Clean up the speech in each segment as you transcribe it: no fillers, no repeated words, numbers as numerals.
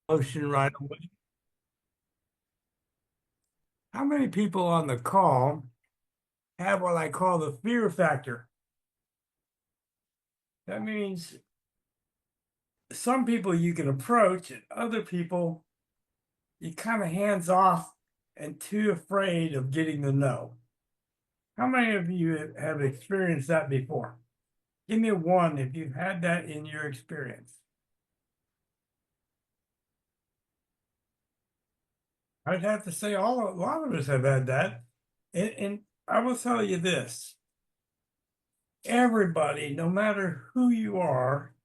Motion right away. How many people on the call have what I call the fear factor? That means some people you can approach, and other people you kind of hands off and too afraid of getting the no. How many of you have experienced that before? Give me one if you've had that in your experience. I'd have to say a lot of us have had that. And I will tell you this, everybody, no matter who you are,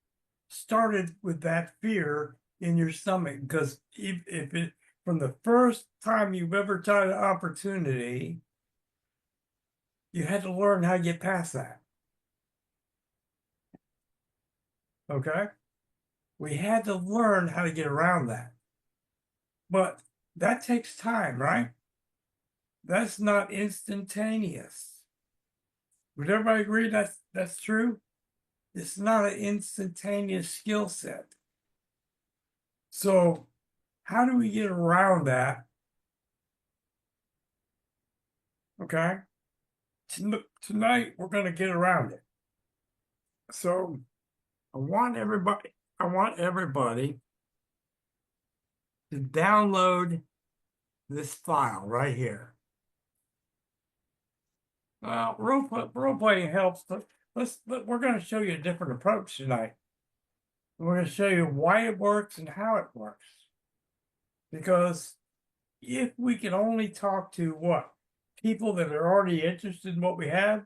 started with that fear in your stomach because if it from the first time you've ever tried an opportunity, you had to learn how to get past that. Okay? We had to learn how to get around that. But that takes time, right? That's not instantaneous. Would everybody agree that's true? It's not an instantaneous skill set. So how do we get around that? Okay. Tonight we're going to get around it. So I want everybody to download this file right here. Role playing helps, but we're going to show you a different approach tonight. We're going to show you why it works and how it works. Because if we can only talk to what? People that are already interested in what we have,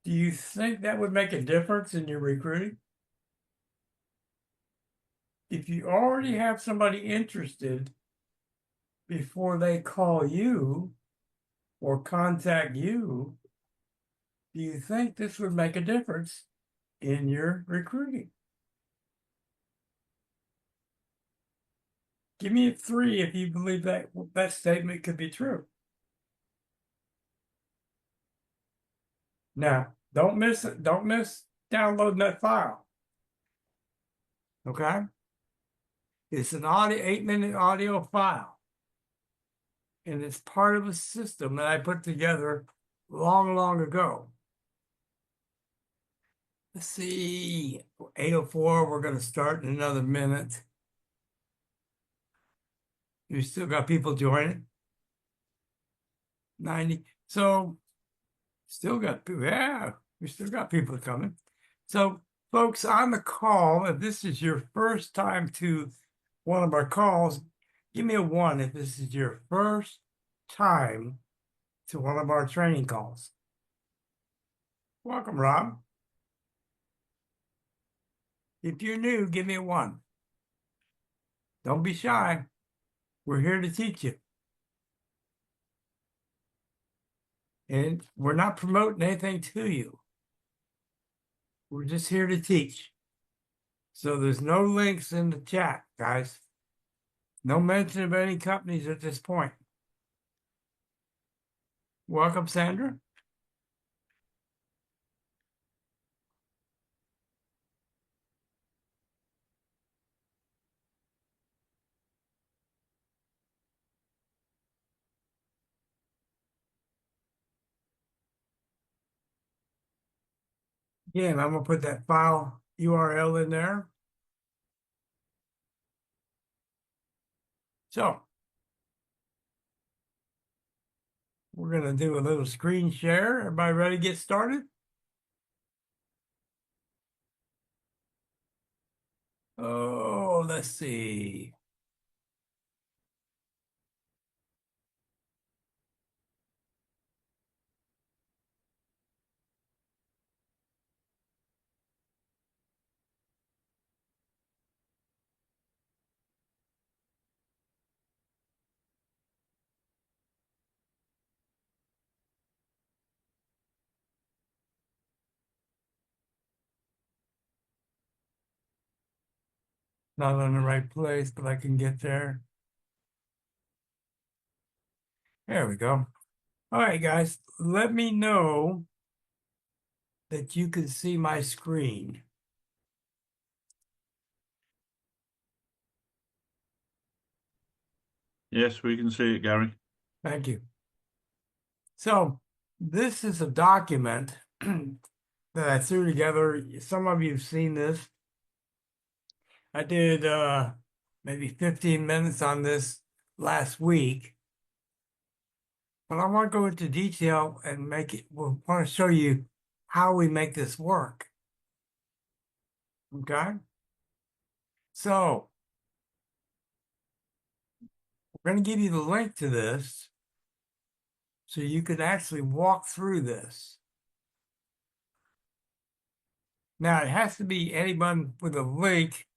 do you think that would make a difference in your recruiting? If you already have somebody interested before they call you or contact you, do you think this would make a difference in your recruiting? Give me a 3 if you believe that statement could be true. Now, don't miss it. Don't miss downloading that file. Okay? It's an 8-minute audio file. And it's part of a system that I put together long, long ago. Let's see, 8:04, we're going to start in another minute. You still got people joining? 90. So still got people. Yeah, we still got people coming. So folks on the call, if this is your first time to one of our calls, give me a 1 if this is your first time to one of our training calls. Welcome, Rob. If you're new, give me a 1. Don't be shy. We're here to teach you. And we're not promoting anything to you. We're just here to teach. So there's no links in the chat, guys. No mention of any companies at this point. Welcome, Sandra. Again, I'm going to put that file URL in there. So we're going to do a little screen share. Everybody ready to get started? Oh, let's see. Not in the right place, but I can get there. There we go. All right, guys, let me know that you can see my screen? Yes, we can see it, Gary. Thank you. So this is a document that I threw together. Some of you have seen this. I did maybe 15 minutes on this last week, but I want to go into detail and make it, we'll want to show you how we make this work. Okay? So we're going to give you the link to this so you can actually walk through this. Now, it has to be anyone with a link,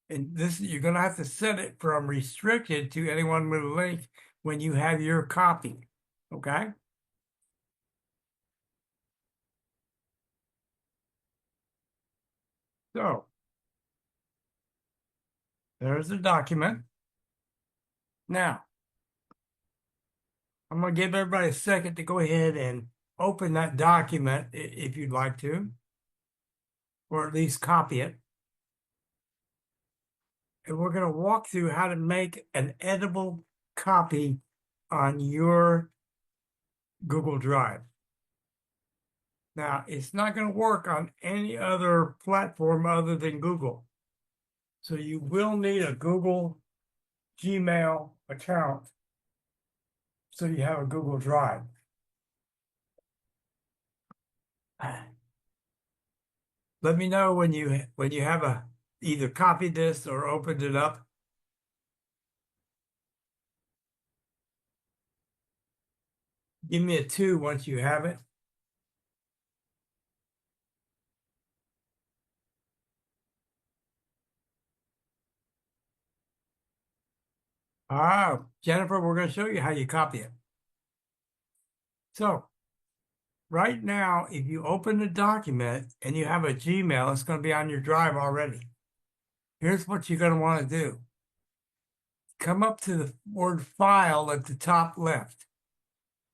and this you're going to have to set it from restricted to anyone with a link when you have your copy. Okay? So there's the document. Now, I'm going to give everybody a second to go ahead and open that document if you'd like to, or at least copy it. And we're going to walk through how to make an editable copy on your Google Drive. Now, it's not going to work on any other platform other than Google. So you will need a Google Gmail account so you have a Google Drive. Let me know when you have either copied this or opened it up. Give me a 2 once you have it. Jennifer, we're going to show you how you copy it. So right now, if you open the document and you have a Gmail, it's going to be on your drive already. Here's what you're going to want to do. Come up to the word file at the top left.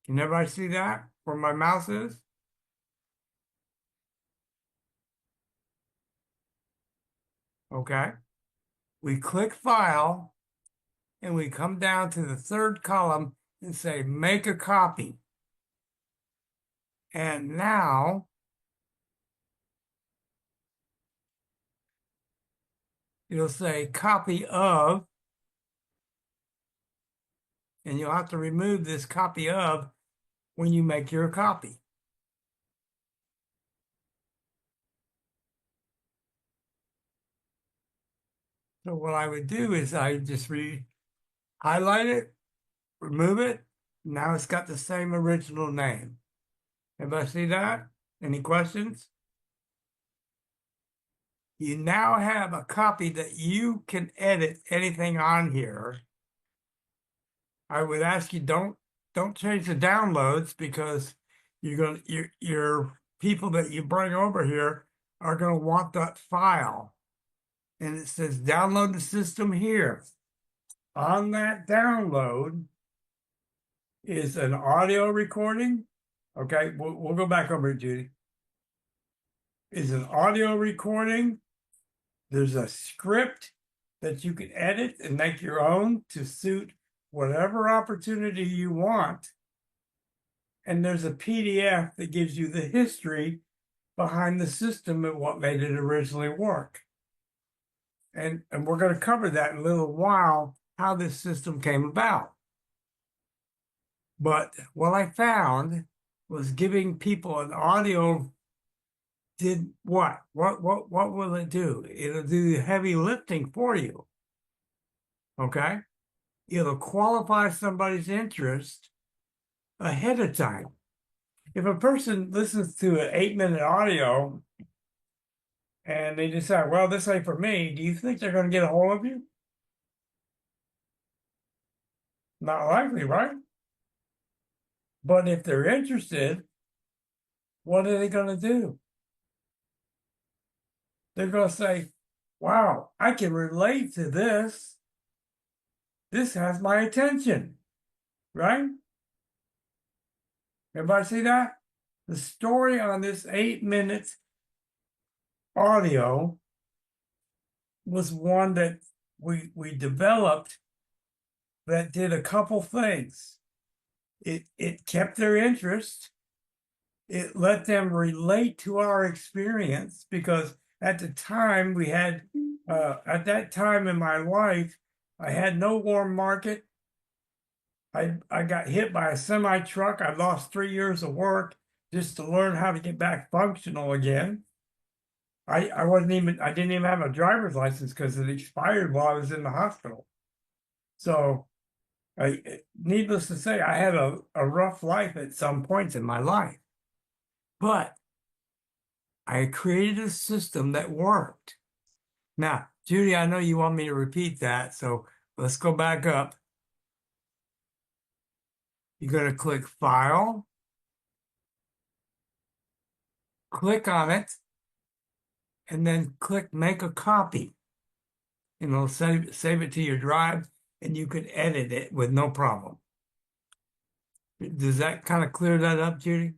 Can everybody see that where my mouse is? Okay. We click file and we come down to the third column and say make a copy. And now it'll say copy of, and you'll have to remove this copy of when you make your copy. So what I would do is I just highlight it, remove it. Now it's got the same original name. Everybody see that? Any questions? You now have a copy that you can edit anything on here. I would ask you don't change the downloads because your people that you bring over here are going to want that file. And it says download the system here. On that download is an audio recording. Okay, we'll go back over here, Judy. Is an audio recording. There's a script that you can edit and make your own to suit whatever opportunity you want. And there's a PDF that gives you the history behind the system and what made it originally work. And we're going to cover that in a little while, how this system came about. But what I found was giving people an audio did what? What will it do? It'll do the heavy lifting for you. Okay? It'll qualify somebody's interest ahead of time. If a person listens to an 8-minute audio and they decide, well, this ain't for me, do you think they're going to get a hold of you? Not likely, right? But if they're interested, what are they going to do? They're going to say, wow, I can relate to this. This has my attention, right? Everybody see that? The story on this 8 minute audio was one that we developed that did a couple things. It kept their interest. It let them relate to our experience because at the time we had, at that time in my life, I had no warm market. I got hit by a semi truck. I lost 3 years of work just to learn how to get back functional again. I didn't even have a driver's license because it expired while I was in the hospital. So needless to say, I had a rough life at some points in my life. But I created a system that worked. Now, Judy, I know you want me to repeat that, so let's go back up. You're going to click File, click on it, and then click Make a Copy. And it'll save it to your drive, and you can edit it with no problem. Does that kind of clear that up, Judy?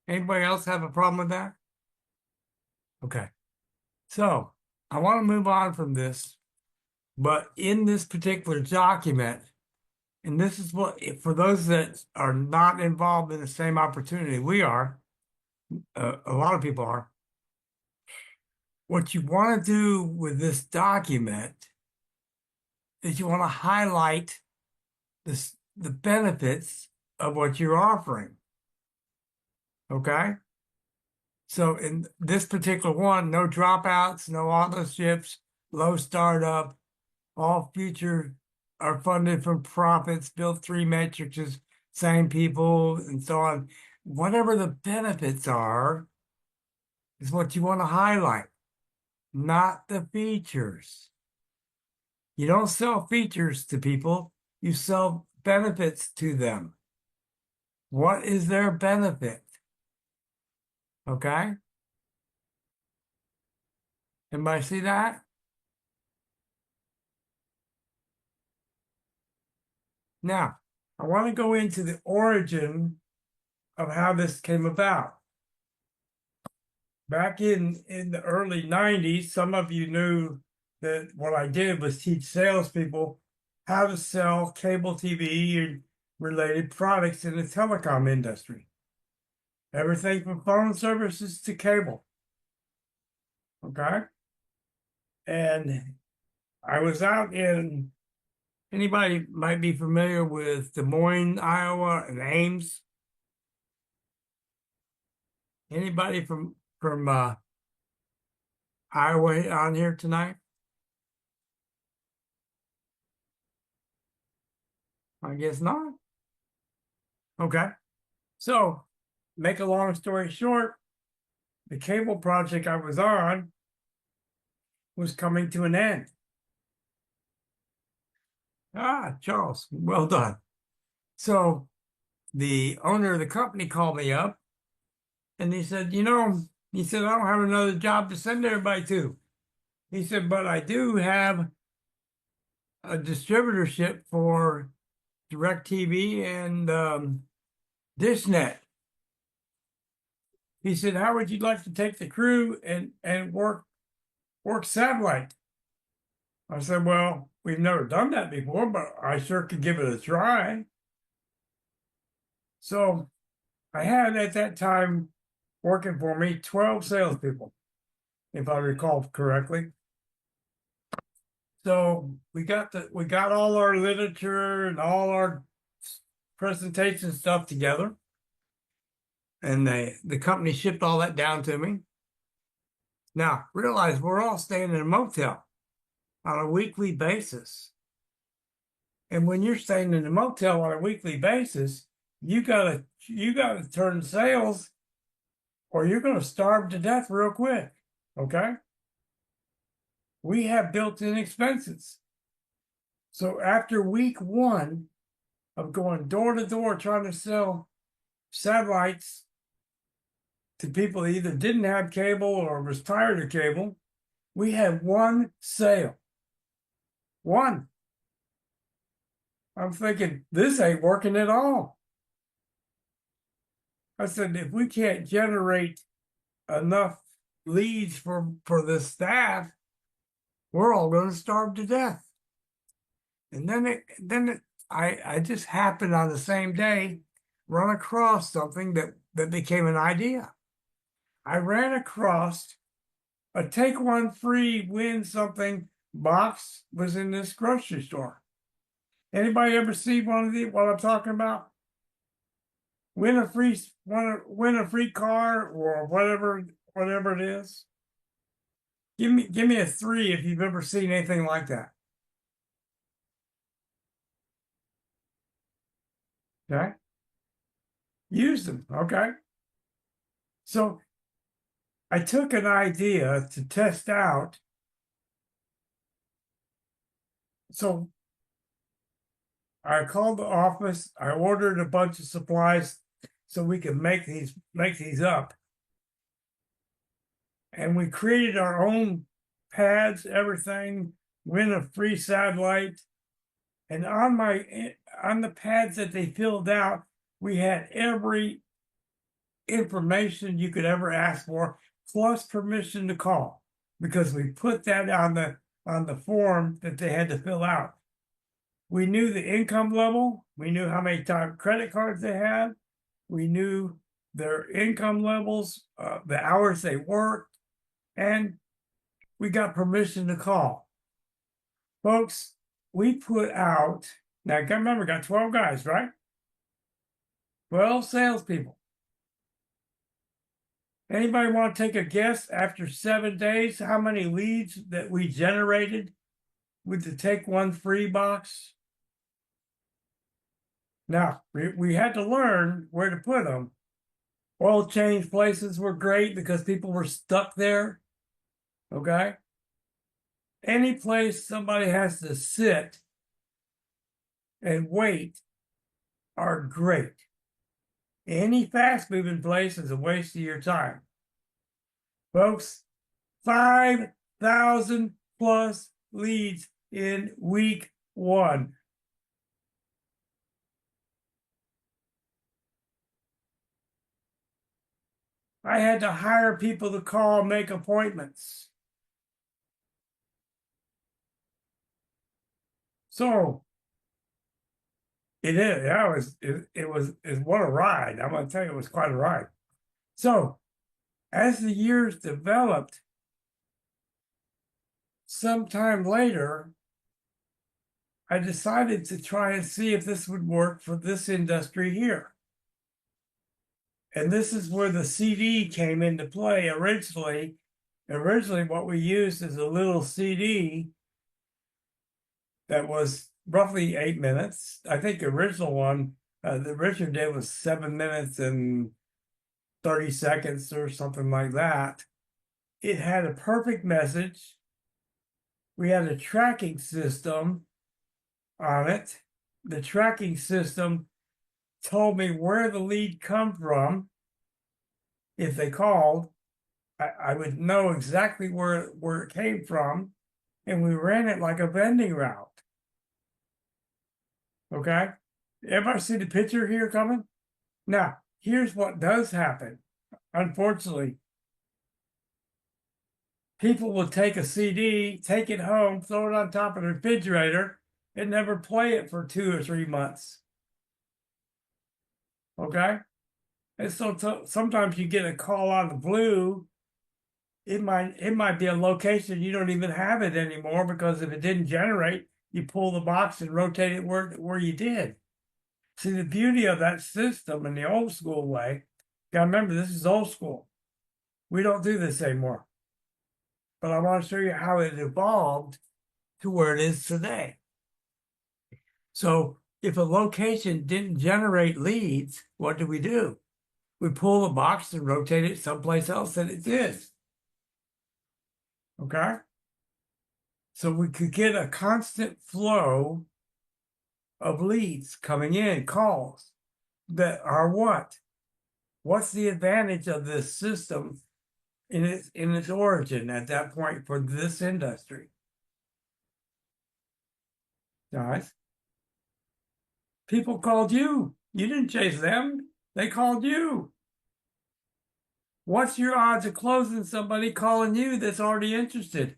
Anybody else have a problem with that? Okay. So I want to move on from this, but in this particular document, and this is what, for those that are not involved in the same opportunity we are, a lot of people are, what you want to do with this document is you want to highlight the benefits of what you're offering. Okay? So in this particular one, no dropouts, no auto ships, low startup, all future are funded from profits, built 3 matrices, same people, and so on. Whatever the benefits are, is what you want to highlight, not the features. You don't sell features to people, you sell benefits to them. What is their benefit? Okay? Everybody see that? Now, I want to go into the origin of how this came about. Back in the early 90s, some of you knew that what I did was teach salespeople how to sell cable TV and related products in the telecom industry. Everything from phone services to cable. Okay? And I was out in, anybody might be familiar with Des Moines, Iowa, and Ames. Anybody from Iowa on here tonight? I guess not. Okay. So, make a long story short, the cable project I was on was coming to an end. Ah, Charles, well done. So, the owner of the company called me up and he said, I don't have another job to send everybody to. He said, but I do have a distributorship for DirecTV and DishNet. He said, how would you like to take the crew and work satellite? I said, well, we've never done that before, but I sure could give it a try. So I had at that time working for me 12 salespeople, if I recall correctly. So we got all our literature and all our presentation stuff together. And the company shipped all that down to me. Now, realize we're all staying in a motel on a weekly basis. And when you're staying in a motel on a weekly basis, you gotta turn sales or you're gonna starve to death real quick. Okay? We have built-in expenses. So after week 1 of going door to door trying to sell satellites to people that either didn't have cable or was tired of cable, we had 1 sale. 1. I'm thinking, this ain't working at all. I said, if we can't generate enough leads for the staff, we're all going to starve to death. And I just happened on the same day run across something that became an idea. I ran across a take one free win something box was in this grocery store. Anybody ever see one of these? What I'm talking about? Win a free car or whatever it is. Give me a 3 if you've ever seen anything like that. Okay, use them. Okay, so I took an idea to test out. So I called the office. I ordered a bunch of supplies so we could make these up. And we created our own pads, everything, win a free satellite. And on the pads that they filled out, we had every information you could ever ask for, plus permission to call, because we put that on the form that they had to fill out. We knew the income level, we knew how many credit cards they had, we knew their income levels, the hours they worked, and we got permission to call. Folks, we put out, now remember, got 12 guys, right? 12 salespeople. Anybody want to take a guess after 7 days how many leads that we generated with the take one free box? Now, we had to learn where to put them. Oil change places were great because people were stuck there. Okay. Any place somebody has to sit and wait are great. Any fast moving place is a waste of your time. Folks, 5,000 plus leads in week 1. I had to hire people to call, make appointments. So it is. It was what a ride. I'm going to tell you, it was quite a ride. So as the years developed, sometime later, I decided to try and see if this would work for this industry here. And this is where the CD came into play originally. Originally, what we used is a little CD that was roughly 8 minutes. I think the original one, the Richard did, was 7 minutes and 30 seconds or something like that. It had a perfect message. We had a tracking system on it. The tracking system told me where the lead come from. If they called, I would know exactly where it came from, and we ran it like a vending route. Okay, everybody see the picture here coming? Now, here's what does happen. Unfortunately, people will take a CD, take it home, throw it on top of the refrigerator, and never play it for 2 or 3 months. Okay, and so sometimes you get a call on the blue. It might be a location you don't even have it anymore, because if it didn't generate, you pull the box and rotate it where you did. See, the beauty of that system in the old school way, you gotta remember, this is old school. We don't do this anymore. But I want to show you how it evolved to where it is today. So if a location didn't generate leads, what do? We pull the box and rotate it someplace else that it did. Okay? So we could get a constant flow of leads coming in, calls that are what? What's the advantage of this system in its origin at that point for this industry? Guys? People called you. You didn't chase them. They called you. What's your odds of closing somebody calling you that's already interested?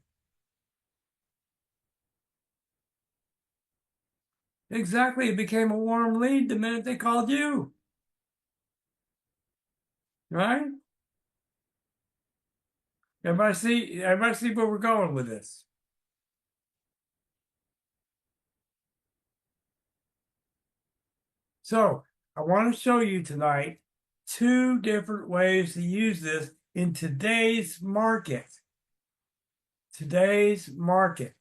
Exactly. It became a warm lead the minute they called you. Right? Everybody see where we're going with this. So I want to show you tonight two different ways to use this in today's market. Today's market.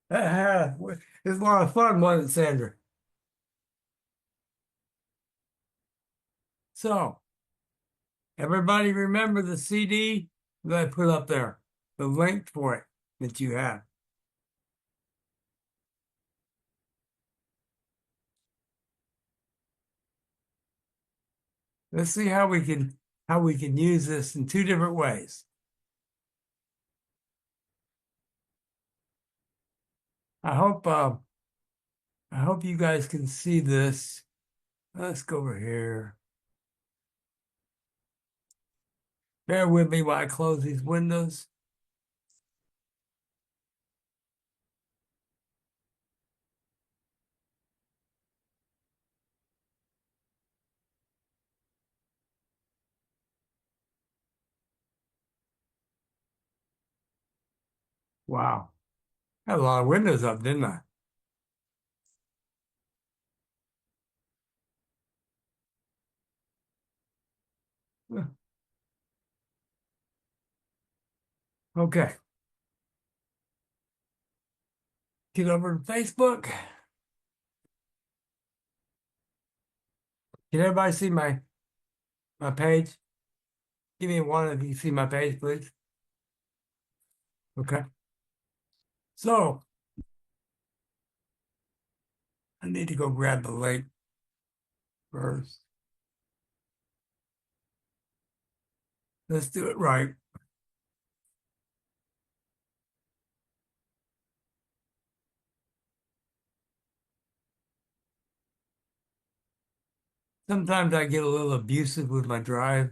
It's a lot of fun, wasn't it, Sandra? So, everybody remember the CD that I put up there, the link for it that you have. Let's see how we can use this in two different ways. I hope you guys can see this. Let's go over here. Bear with me while I close these windows. Wow. Had a lot of windows up, didn't I? Okay. Get over to Facebook. Can everybody see my page? Give me one if you see my page, please. Okay. So I need to go grab the link first. Let's do it right. Sometimes I get a little abusive with my drive,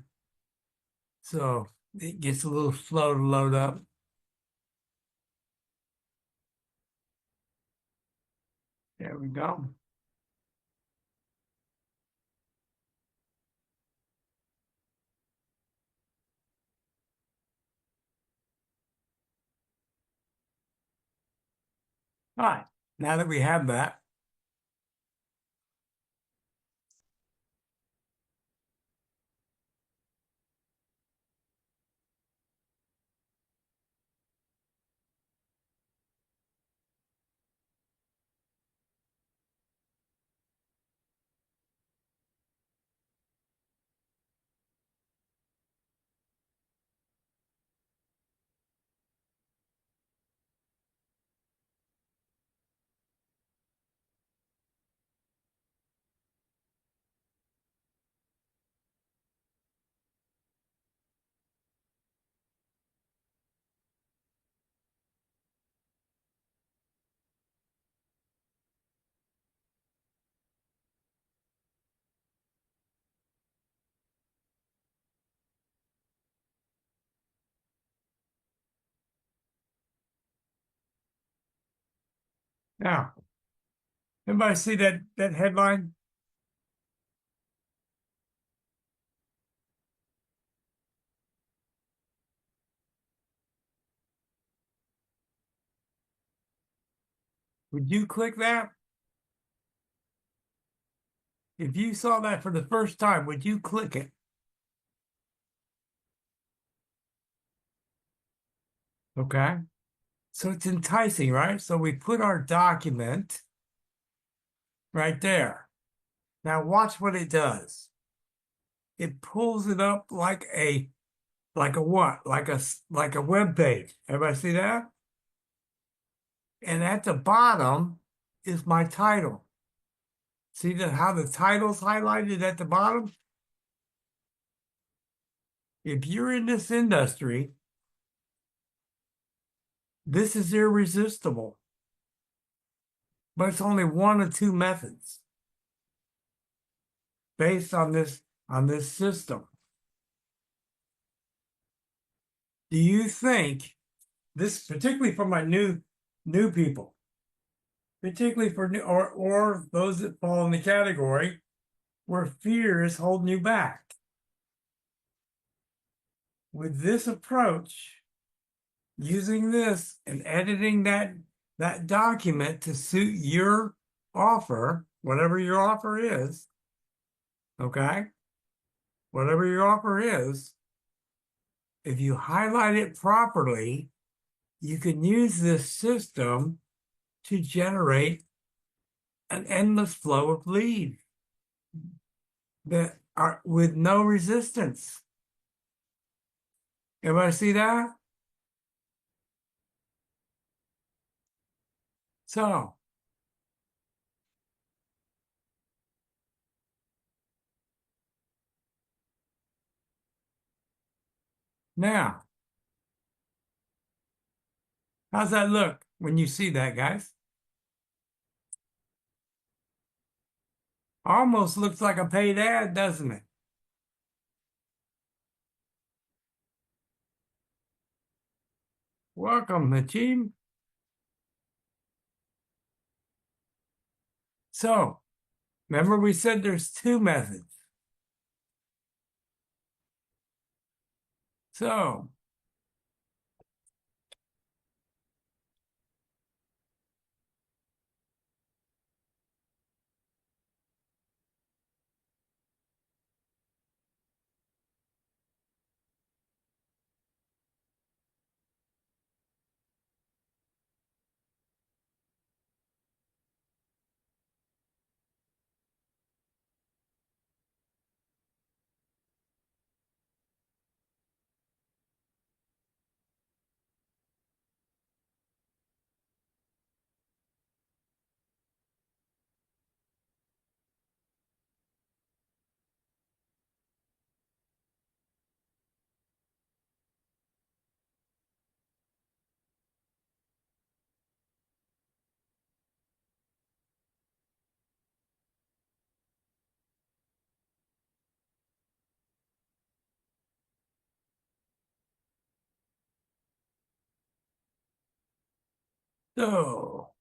so it gets a little slow to load up. There we go. All right. Now that we have that, now, everybody see that headline? Would you click that? If you saw that for the first time, would you click it? Okay. So it's enticing, right? So we put our document right there. Now watch what it does. It pulls it up like a what? Like a web page. Everybody see that? And at the bottom is my title. See how the title's highlighted at the bottom? If you're in this industry, this is irresistible. but it's only one of two methods based on this system. Do you think this, particularly for my new people, particularly for new or those that fall in the category where fear is holding you back? With this approach, using this and editing that document to suit your offer, whatever your offer is, okay? Whatever your offer is, if you highlight it properly, you can use this system to generate an endless flow of leads that are with no resistance. Everybody see that? So now, how's that look when you see that, guys? Almost looks like a paid ad, doesn't it? Welcome, the team. So, remember we said there's two methods. So, so,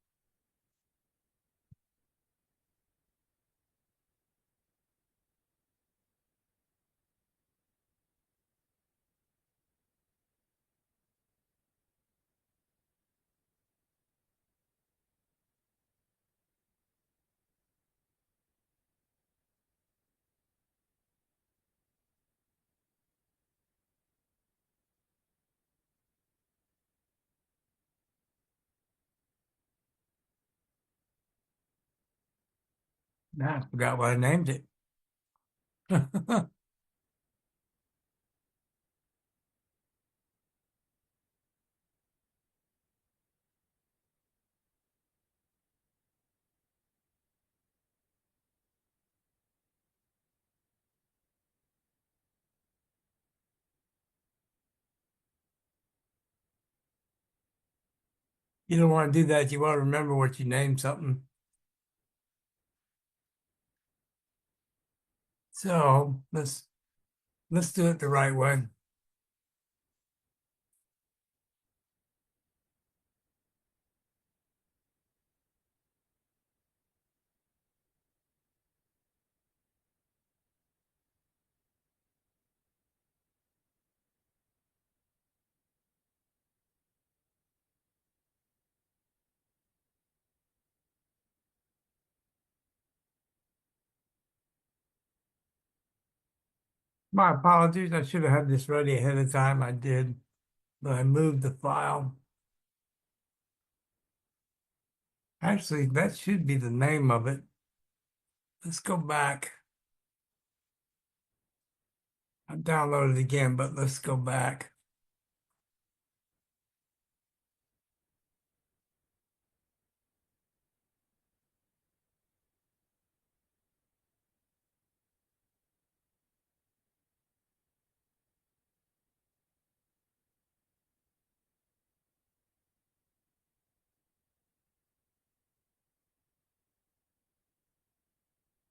now I forgot what I named it. You don't want to do that. You want to remember what you named something. So let's do it the right way. My apologies. I should have had this ready ahead of time. I did, but I moved the file. Actually, that should be the name of it. Let's go back. I downloaded it again, but let's go back.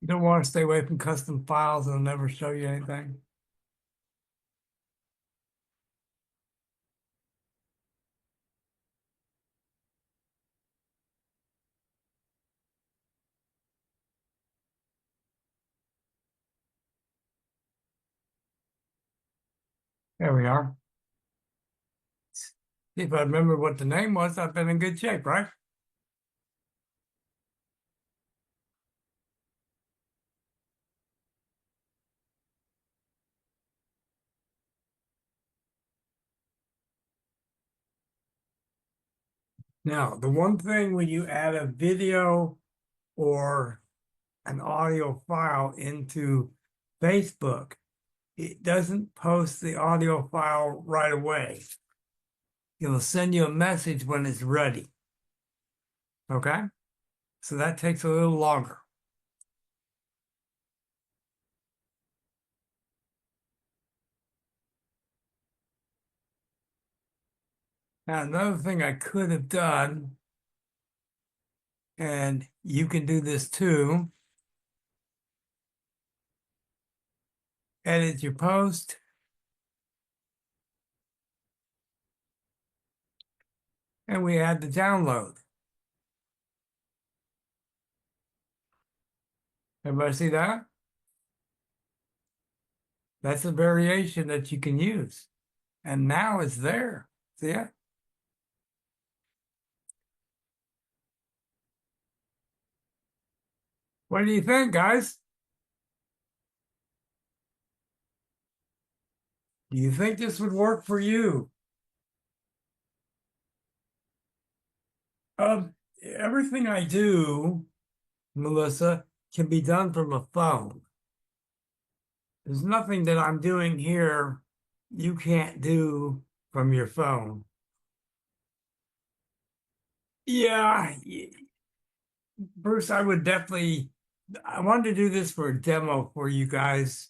You don't want to stay away from custom files, it'll never show you anything. There we are. If I remember what the name was, I've been in good shape, right? Now, the one thing when you add a video or an audio file into Facebook, it doesn't post the audio file right away. It'll send you a message when it's ready. Okay? So that takes a little longer. Now, another thing I could have done, and you can do this too, edit your post. And we add the download. Everybody see that? That's a variation that you can use. And now it's there. See it? What do you think, guys? Do you think this would work for you? Everything I do, Melissa, can be done from a phone. There's nothing that I'm doing here you can't do from your phone. Yeah, Bruce, I wanted to do this for a demo for you guys.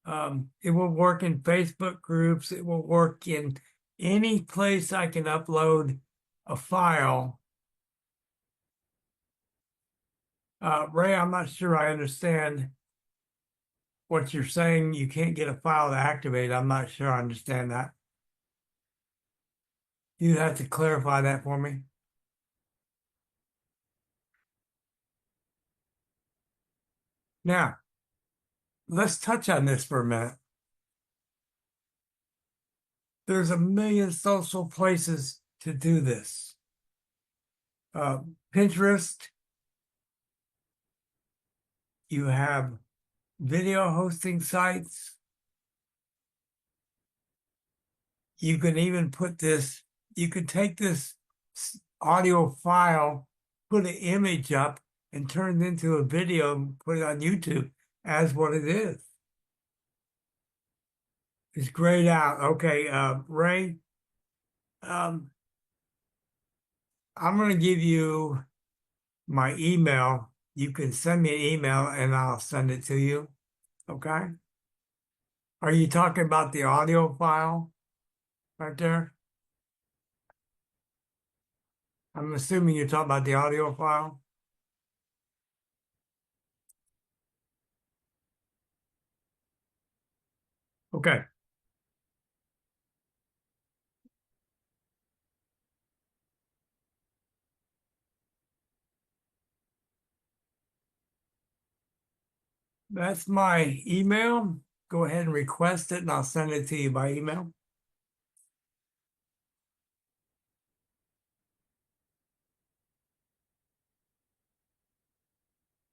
It will work in Facebook groups. It will work in any place I can upload a file. Ray, I'm not sure I understand what you're saying. You can't get a file to activate. I'm not sure I understand that. You have to clarify that for me. Now, let's touch on this for a minute. There's a million social places to do this. Pinterest, you have video hosting sites. You can even put this, you could take this audio file, put an image up, and turn it into a video and put it on YouTube as what it is. It's grayed out. Okay, Ray, I'm going to give you my email. You can send me an email and I'll send it to you. Okay? Are you talking about the audio file right there? I'm assuming you're talking about the audio file. Okay. That's my email. Go ahead and request it and I'll send it to you by email.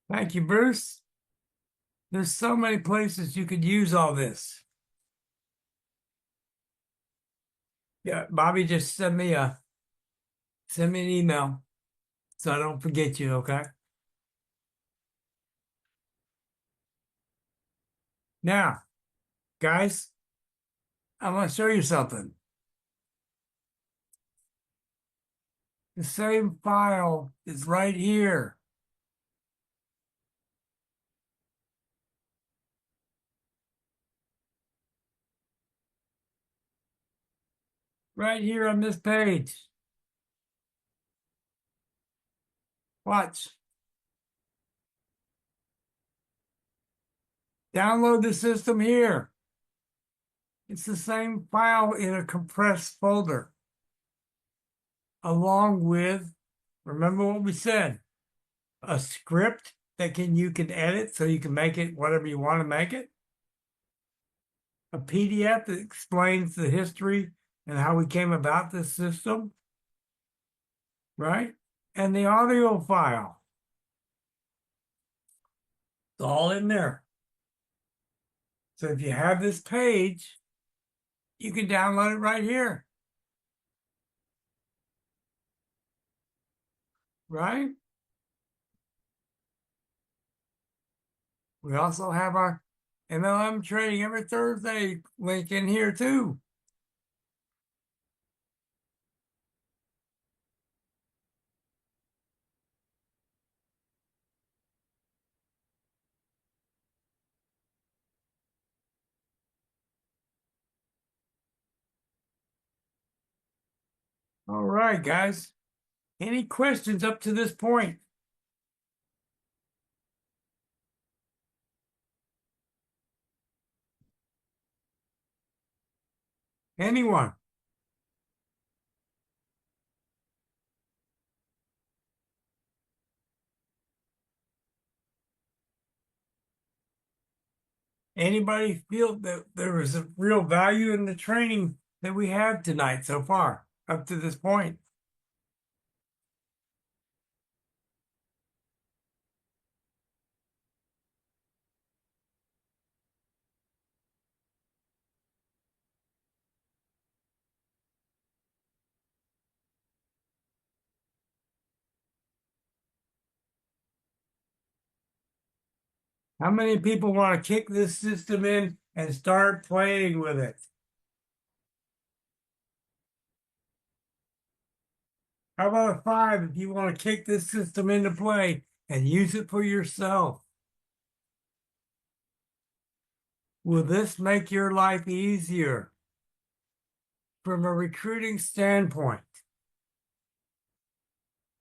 Thank you, Bruce. There's so many places you could use all this. Yeah, Bobby, just send me an email so I don't forget you, okay? Now, guys, I'm going to show you something. The same file is right here. Right here on this page. Watch. Download the system here. It's the same file in a compressed folder, along with, remember what we said, a script that you can edit so you can make it whatever you want to make it, a PDF that explains the history and how we came about this system, right? And the audio file. It's all in there. So if you have this page, you can download it right here. Right? We also have our MLM trading every Thursday link in here too. All right, guys. Any questions up to this point? Anyone? Anybody feel that there was a real value in the training that we have tonight so far, up to this point? How many people want to kick this system in and start playing with it? How about a 5 if you want to kick this system into play and use it for yourself? Will this make your life easier from a recruiting standpoint?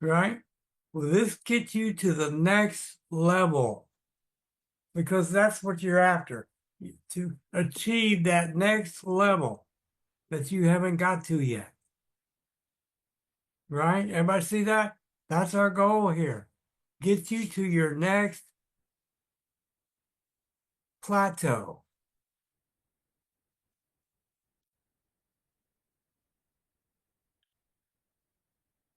Right? Will this get you to the next level? Because that's what you're after, to achieve that next level that you haven't got to yet. Right? Everybody see that? That's our goal here. Get you to your next plateau.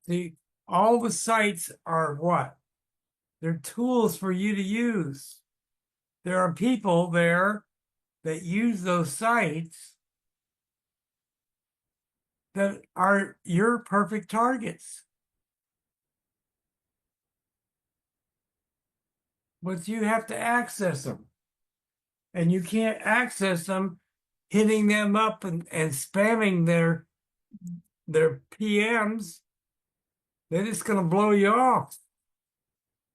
See, all the sites are what? They're tools for you to use. There are people there that use those sites that are your perfect targets. But you have to access them. And you can't access them hitting them up and spamming their PMs. They're just going to blow you off.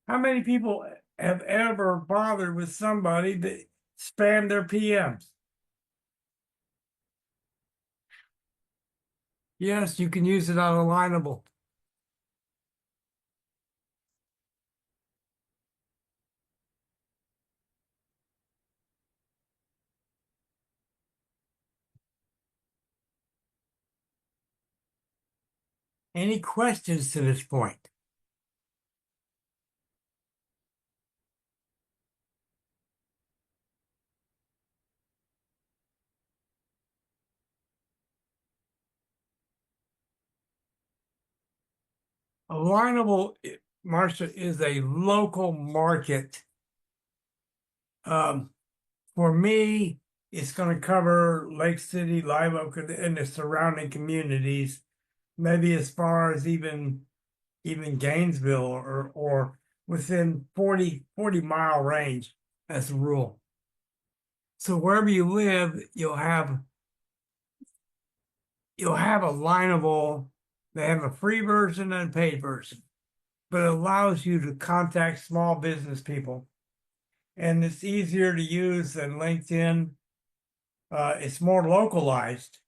How many people have ever bothered with somebody that spammed their PMs? Yes, you can use it on Alignable. Any questions to this point? Alignable, Marcia, is a local market. For me, it's going to cover Lake City, Live Oak, and the surrounding communities, maybe as far as even Gainesville or within 40-mile range as a rule. So wherever you live, you'll have Alignable. They have a free version and a paid version, but it allows you to contact small business people. And it's easier to use than LinkedIn. It's more localized.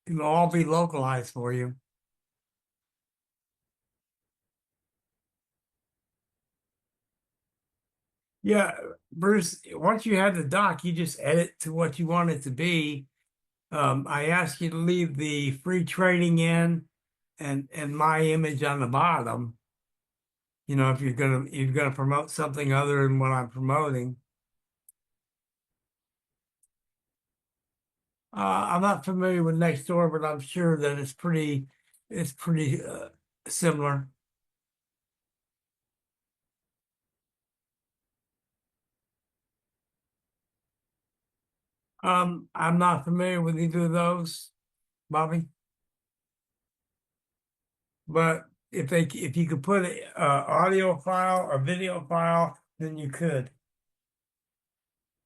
It'll all be localized for you. Yeah, Bruce, once you have the doc, you just edit to what you want it to be. I ask you to leave the free training in and my image on the bottom. You know, if you're gonna promote something other than what I'm promoting. I'm not familiar with Nextdoor, but I'm sure that it's pretty similar. I'm not familiar with either of those, Bobby. But if you could put a audio file or video file, then you could.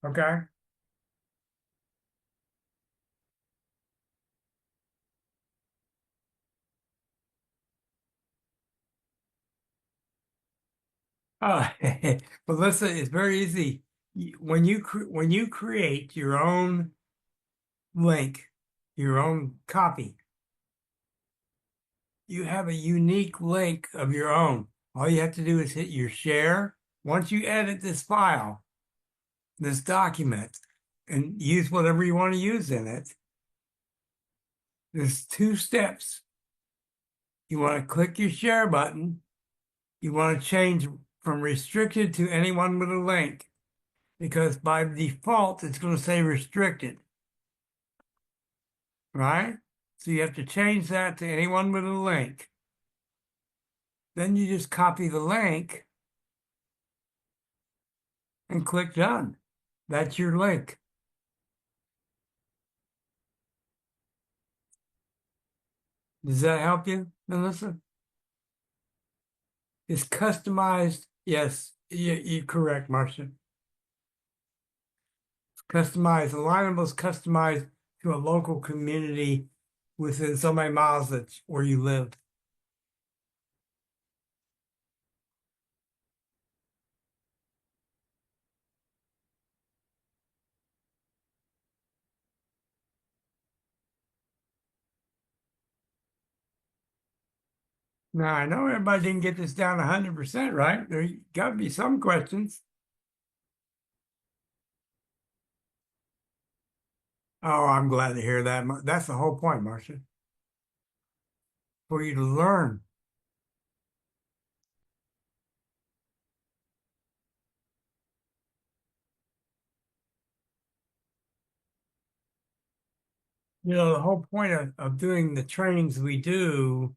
Okay. Uh, but listen, it's very easy. When you create your own link, your own copy, you have a unique link of your own. All you have to do is hit your share. Once you edit this file, this document, and use whatever you want to use in it, there's two steps. You want to click your share button. You want to change from restricted to anyone with a link because by default, it's going to say restricted, right? So you have to change that to anyone with a link. Then you just copy the link and click done. That's your link. Does that help you, Melissa? It's customized. Yes, you're correct, Marcia. Customized. Alignable is customized to a local community within so many miles that's where you live. Now, I know everybody didn't get this down 100%, right? There got to be some questions. Oh, I'm glad to hear that. That's the whole point, Marcia, for you to learn. You know, the whole point of doing the trainings we do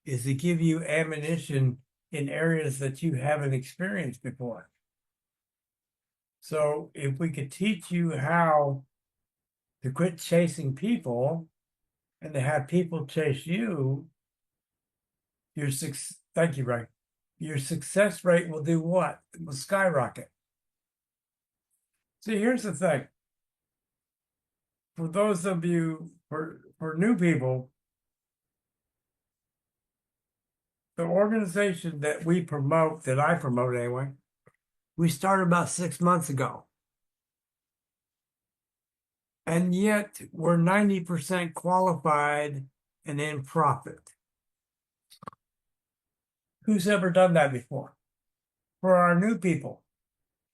is to give you ammunition in areas that you haven't experienced before. So if we could teach you how to quit chasing people and to have people chase you, thank you, Ray. Your success rate will do what? It will skyrocket. See, here's the thing. For those of you, for new people, the organization that we promote, that I promote anyway, we started about 6 months ago. And yet we're 90% qualified and in profit. Who's ever done that before? For our new people,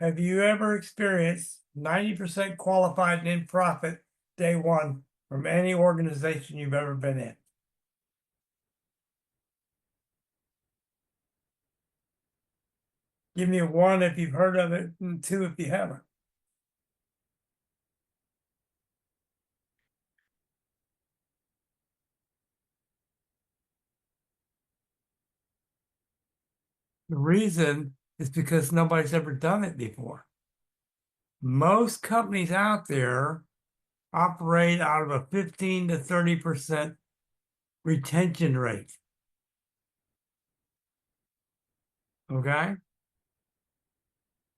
have you ever experienced 90% qualified and in profit day one from any organization you've ever been in? Give me a one if you've heard of it, and two if you haven't. The reason is because nobody's ever done it before. Most companies out there operate out of a 15 to 30% retention rate. Okay.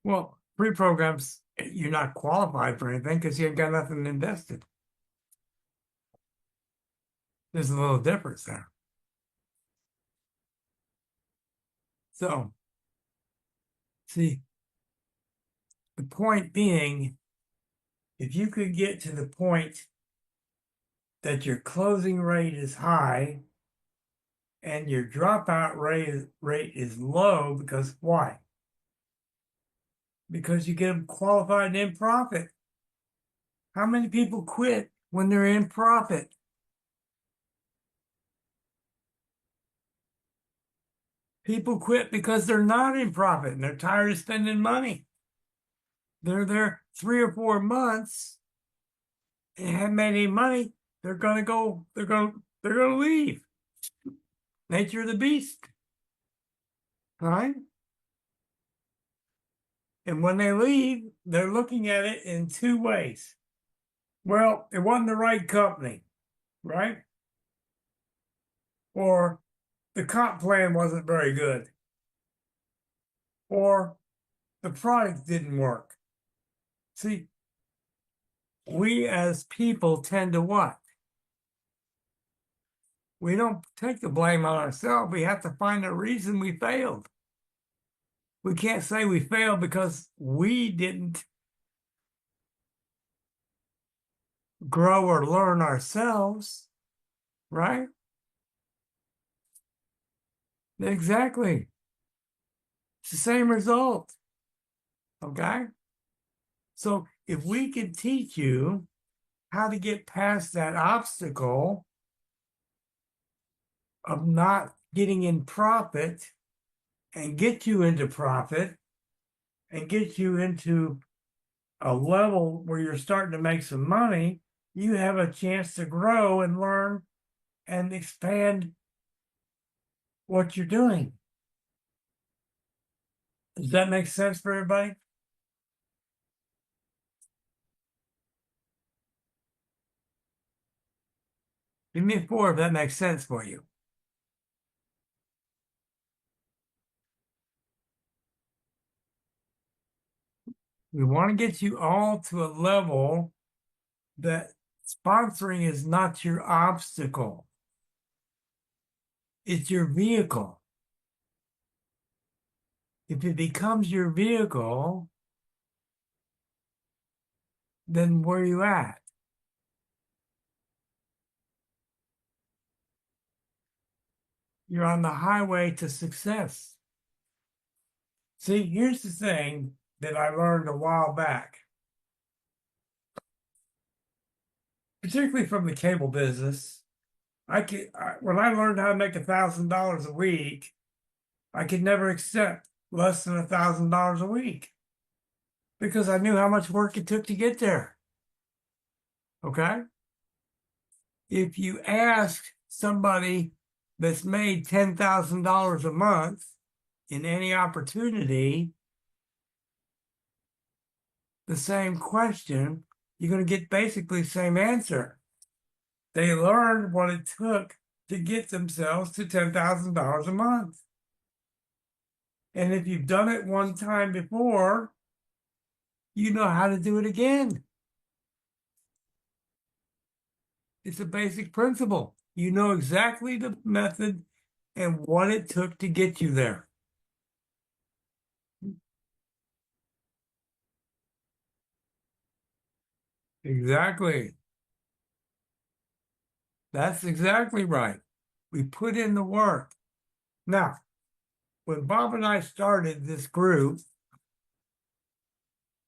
Well, pre-programs, you're not qualified for anything because you ain't got nothing invested. There's a little difference there. So, see, the point being, if you could get to the point that your closing rate is high and your dropout rate is low, because why? because you get them qualified in profit. How many people quit when they're in profit? People quit because they're not in profit and they're tired of spending money. They're there 3 or 4 months and haven't made any money. They're gonna go. They're gonna leave. Nature of the beast, right? And when they leave, they're looking at it in two ways. Well, it wasn't the right company, right? Or the comp plan wasn't very good, or the product didn't work. See, we as people tend to what? We don't take the blame on ourselves. We have to find a reason we failed. We can't say we failed because we didn't grow or learn ourselves, right? Exactly. It's the same result. Okay. So if we can teach you how to get past that obstacle of not getting in profit and get you into profit and get you into a level where you're starting to make some money, you have a chance to grow and learn and expand what you're doing. Does that make sense for everybody? Give me a 4 if that makes sense for you. We want to get you all to a level that sponsoring is not your obstacle. It's your vehicle. If it becomes your vehicle, then where are you at? You're on the highway to success. See, here's the thing that I learned a while back, particularly from the cable business. When I learned how to make $1,000 a week, I could never accept less than $1,000 a week because I knew how much work it took to get there. Okay? If you ask somebody that's made $10,000 a month in any opportunity the same question, you're going to get basically the same answer. They learned what it took to get themselves to $10,000 a month. And if you've done it one time before, you know how to do it again. It's a basic principle. You know exactly the method and what it took to get you there. Exactly. That's exactly right. We put in the work. Now, when Bob and I started this group,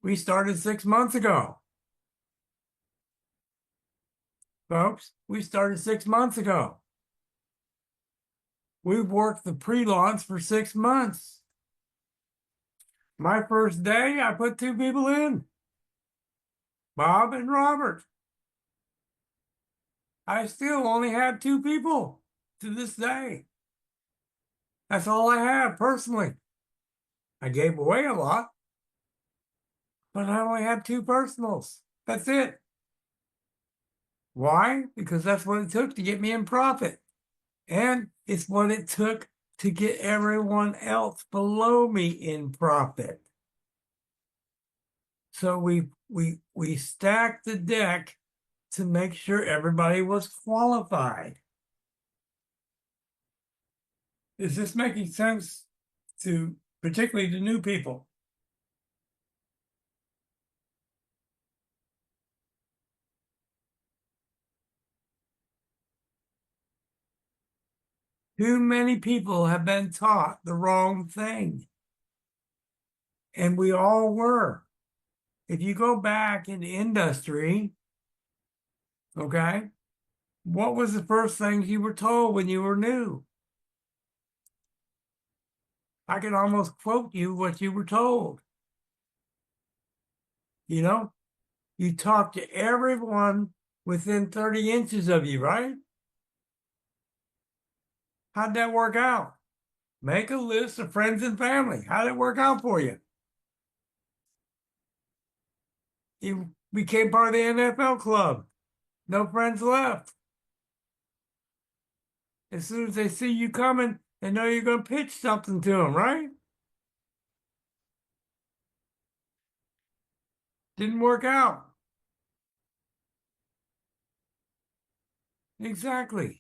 we started 6 months ago. Folks, we started 6 months ago. We've worked the pre-launch for 6 months. My first day, I put 2 people in, Bob and Robert. I still only have 2 people to this day. That's all I have personally. I gave away a lot, but I only have 2 personals. That's it. Why? Because that's what it took to get me in profit. And it's what it took to get everyone else below me in profit. So we stacked the deck to make sure everybody was qualified. Is this making sense to particularly to new people? Too many people have been taught the wrong thing. And we all were. If you go back in the industry, okay, what was the first thing you were told when you were new? I can almost quote you what you were told. You know, you talk to everyone within 30 inches of you, right? How'd that work out? Make a list of friends and family. How'd it work out for you? You became part of the NFL club. No friends left. As soon as they see you coming, they know you're going to pitch something to them, right? Didn't work out. Exactly.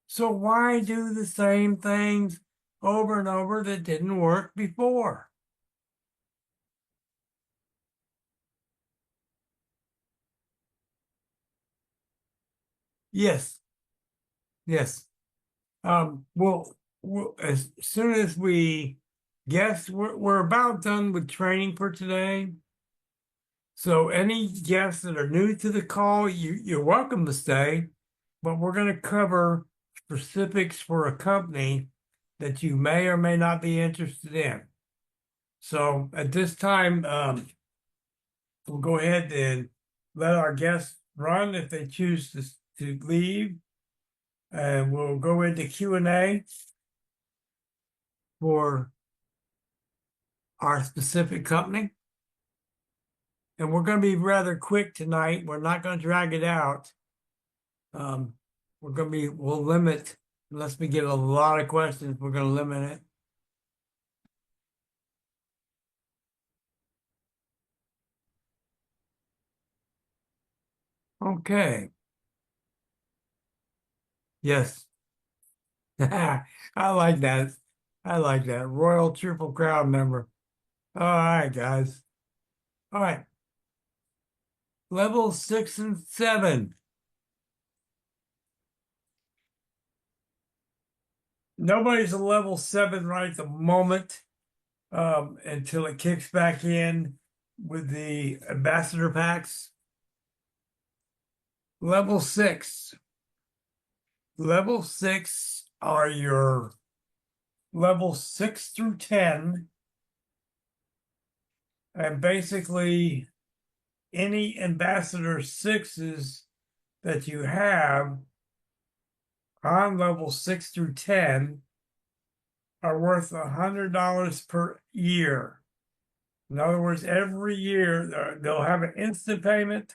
So why do the same things over and over that didn't work before? Yes, yes. We'll as soon as we guess we're about done with training for today. So any guests that are new to the call, you're welcome to stay, but we're going to cover specifics for a company that you may or may not be interested in. So at this time, we'll go ahead and let our guests run if they choose to leave, and we'll go into Q&A for our specific company. And we're going to be rather quick tonight. We're not going to drag it out. We'll limit, unless we get a lot of questions, we're going to limit it. Okay. Yes. I like that. I like that. Royal Triple Crown member. All right, guys. All right. Level 6 and 7. Nobody's a level 7 right at the moment, until it kicks back in with the ambassador packs. Level 6. Level 6 are your level 6 through 10. And basically, any ambassador 6s that you have on level 6 through 10 are worth $100 per year. In other words, every year they'll have an instant payment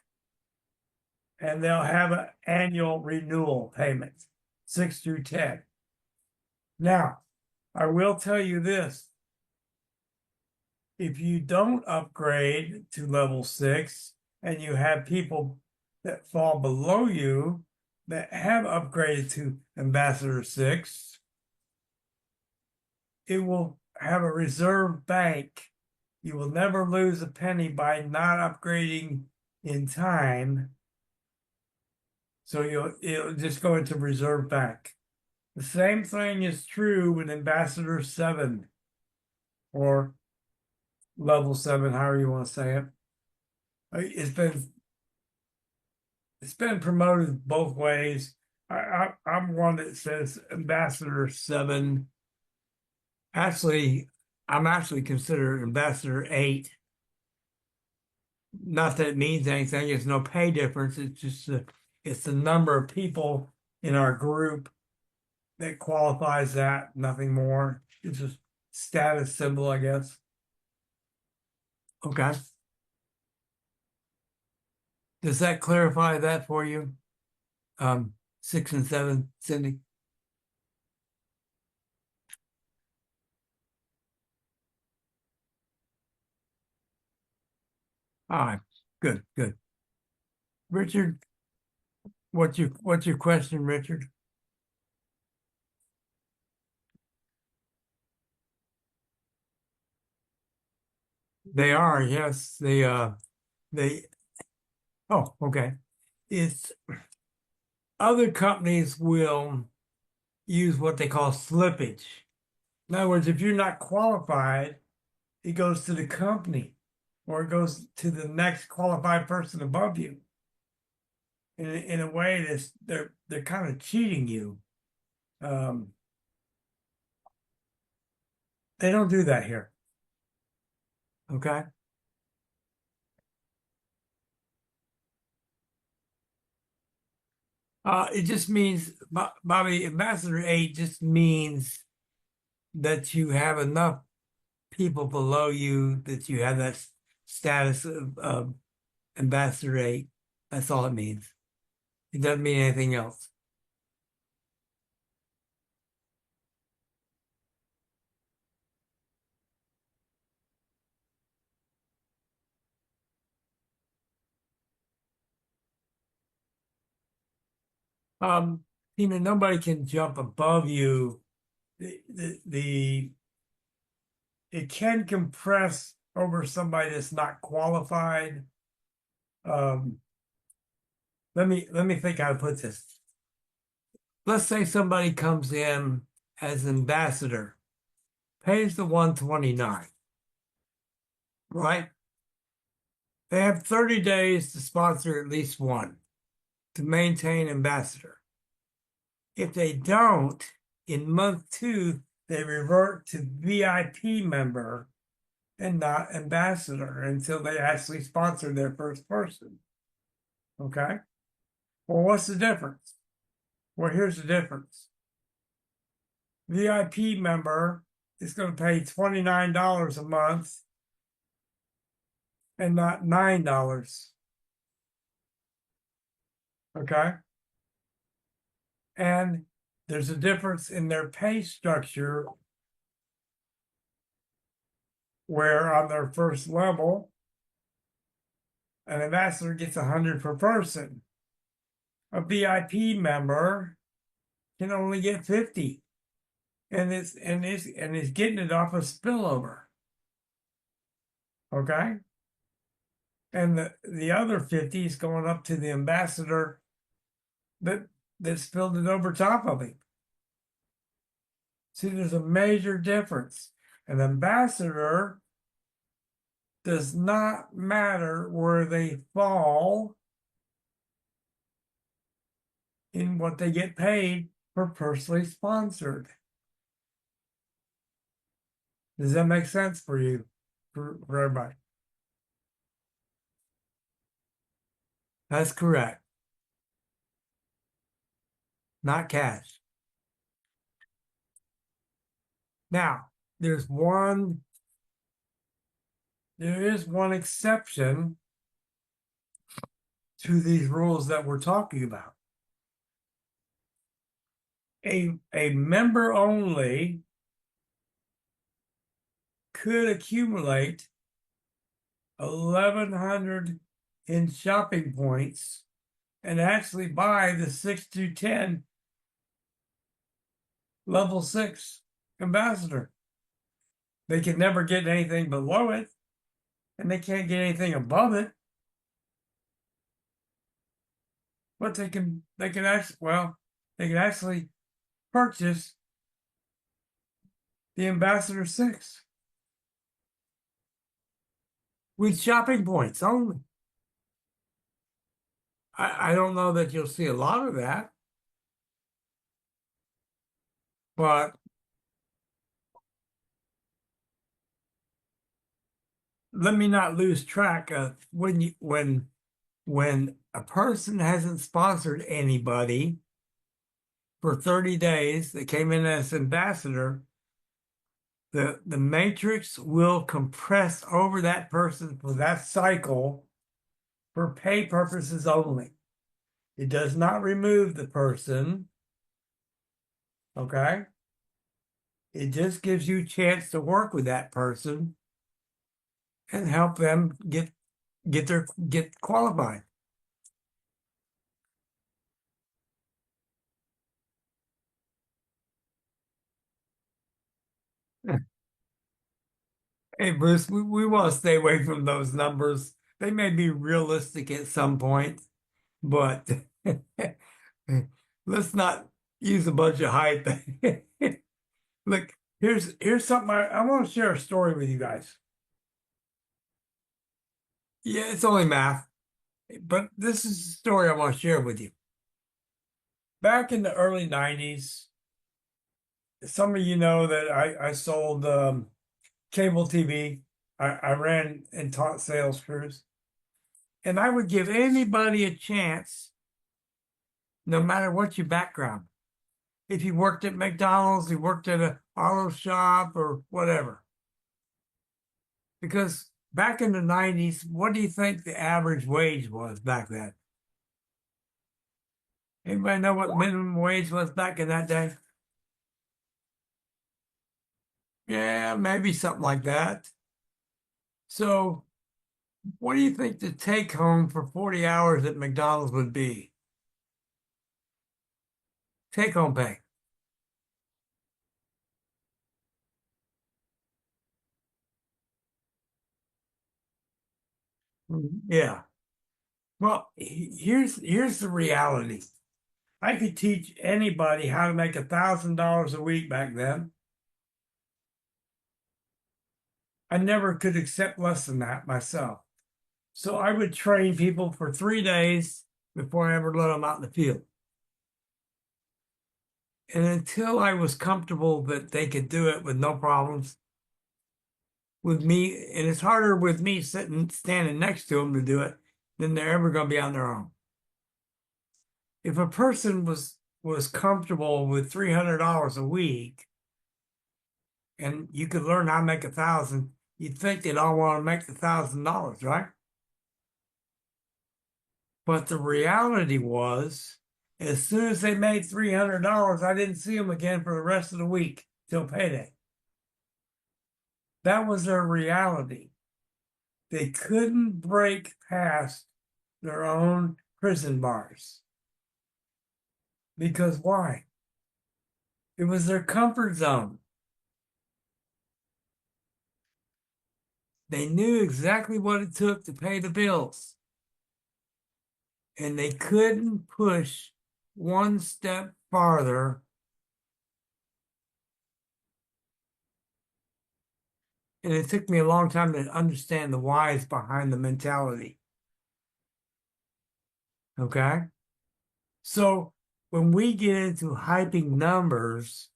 and they'll have an annual renewal payment, 6 through 10. Now, I will tell you this. If you don't upgrade to level 6 and you have people that fall below you that have upgraded to Ambassador 6, it will have a reserve bank. You will never lose a penny by not upgrading in time. So it'll just go into reserve bank. The same thing is true with Ambassador 7 or level 7, however you want to say it. It's been promoted both ways. I'm one that says Ambassador 7. Actually, I'm actually considered Ambassador 8. Not that it means anything. There's no pay difference. It's just it's the number of people in our group that qualifies that, nothing more. It's a status symbol, I guess. Okay. Does that clarify that for you? 6 and 7, Cindy? All right, good, good. Richard, what's your question, Richard? They are, yes. They oh, okay. It's other companies will use what they call slippage. In other words, if you're not qualified it goes to the company or it goes to the next qualified person above you. In a way that's they're kind of cheating you. They don't do that here. Okay. It just means, Bobby, Ambassador 8 just means that you have enough people below you that you have that status of Ambassador 8. That's all it means. It doesn't mean anything else. Tina, nobody can jump above you. The it can compress over somebody that's not qualified. Um, let me think how to put this. Let's say somebody comes in as ambassador, pays the 129, right? They have 30 days to sponsor at least one to maintain ambassador. If they don't, in month 2, they revert to VIP member and not ambassador until they actually sponsor their first person. Okay? Well, what's the difference? Well, here's the difference. VIP member is going to pay $29 a month and not $9. Okay? And there's a difference in their pay structure where on their first level, an ambassador gets 100 per person. A VIP member can only get 50. And it's getting it off of spillover. Okay? And the other 50 is going up to the ambassador that spilled it over top of him. See, there's a major difference. An ambassador does not matter where they fall in what they get paid for personally sponsored. Does that make sense for you, for everybody? That's correct. Not cash. Now, there is one exception to these rules that we're talking about. A member only could accumulate 1,100 in shopping points and actually buy the 6 to 10 level 6 ambassador. They can never get anything below it, and they can't get anything above it. But they can actually purchase the ambassador 6 with shopping points only. I don't know that you'll see a lot of that, but let me not lose track of when a person hasn't sponsored anybody for 30 days that came in as ambassador, the matrix will compress over that person for that cycle for pay purposes only. It does not remove the person. Okay? It just gives you a chance to work with that person and help them get qualified. Hey, Bruce, we want to stay away from those numbers. They may be realistic at some point, but let's not use a bunch of hype. Look, here's something I want to share a story with you guys. Yeah, it's only math, but this is the story I want to share with you. Back in the early 90s, some of you know that I sold cable TV. I ran and taught sales crews, and I would give anybody a chance, no matter what your background. If you worked at McDonald's, you worked at an auto shop, or whatever. Because back in the 90s, what do you think the average wage was back then? Anybody know what minimum wage was back in that day? Yeah, maybe something like that. So, what do you think the take home for 40 hours at McDonald's would be? Take home pay. Yeah. Well, here's the reality. I could teach anybody how to make $1,000 a week back then. I never could accept less than that myself. So I would train people for 3 days before I ever let them out in the field. And until I was comfortable that they could do it with no problems with me, and it's harder with me standing next to them to do it than they're ever going to be on their own. If a person was comfortable with $300 a week and you could learn how to make 1,000, you'd think they'd all want to make $1,000, right? But the reality was, as soon as they made $300, I didn't see them again for the rest of the week till payday. That was their reality. They couldn't break past their own prison bars. Because why? It was their comfort zone. They knew exactly what it took to pay the bills. And they couldn't push one step farther. And it took me a long time to understand the whys behind the mentality. Okay? So when we get into hyping numbers,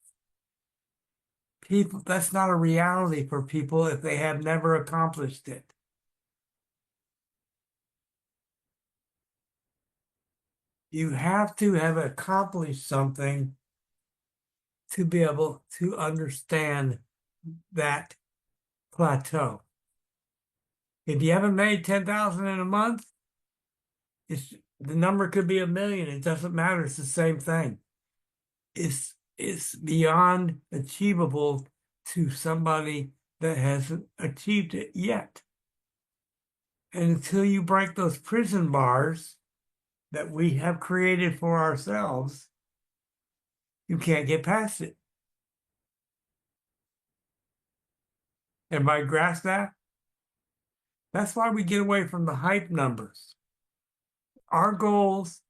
people, that's not a reality for people if they have never accomplished it. You have to have accomplished something to be able to understand that plateau. If you haven't made 10,000 in a month, the number could be 1,000,000. It doesn't matter. It's the same thing. It's beyond achievable to somebody that hasn't achieved it yet. And until you break those prison bars that we have created for ourselves, you can't get past it. Everybody grasp that? That's why we get away from the hype numbers. Our goals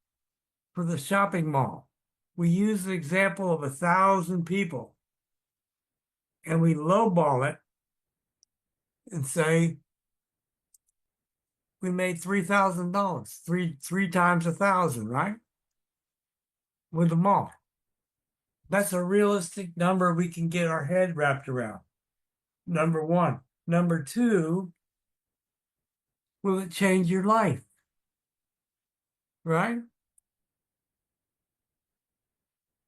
for the shopping mall, we use the example of 1,000 people and we lowball it and say we made $3,000, three times 1,000, right? With the mall. That's a realistic number we can get our head wrapped around. Number one. Number two, will it change your life? Right?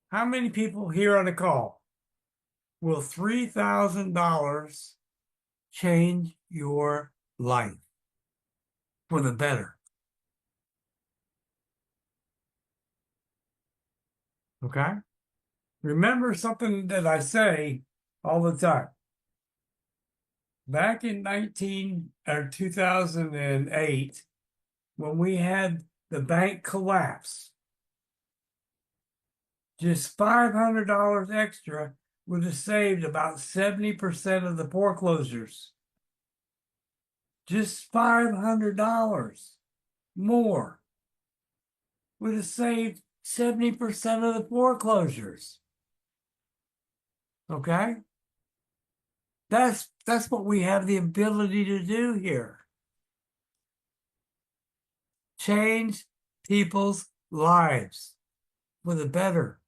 How many people here on the call will $3,000 change your life for the better? Okay? Remember something that I say all the time. Back in 2008, when we had the bank collapse, just $500 extra would have saved about 70% of the foreclosures. Just $500 more would have saved 70% of the foreclosures. Okay? That's what we have the ability to do here. change people's lives for the better.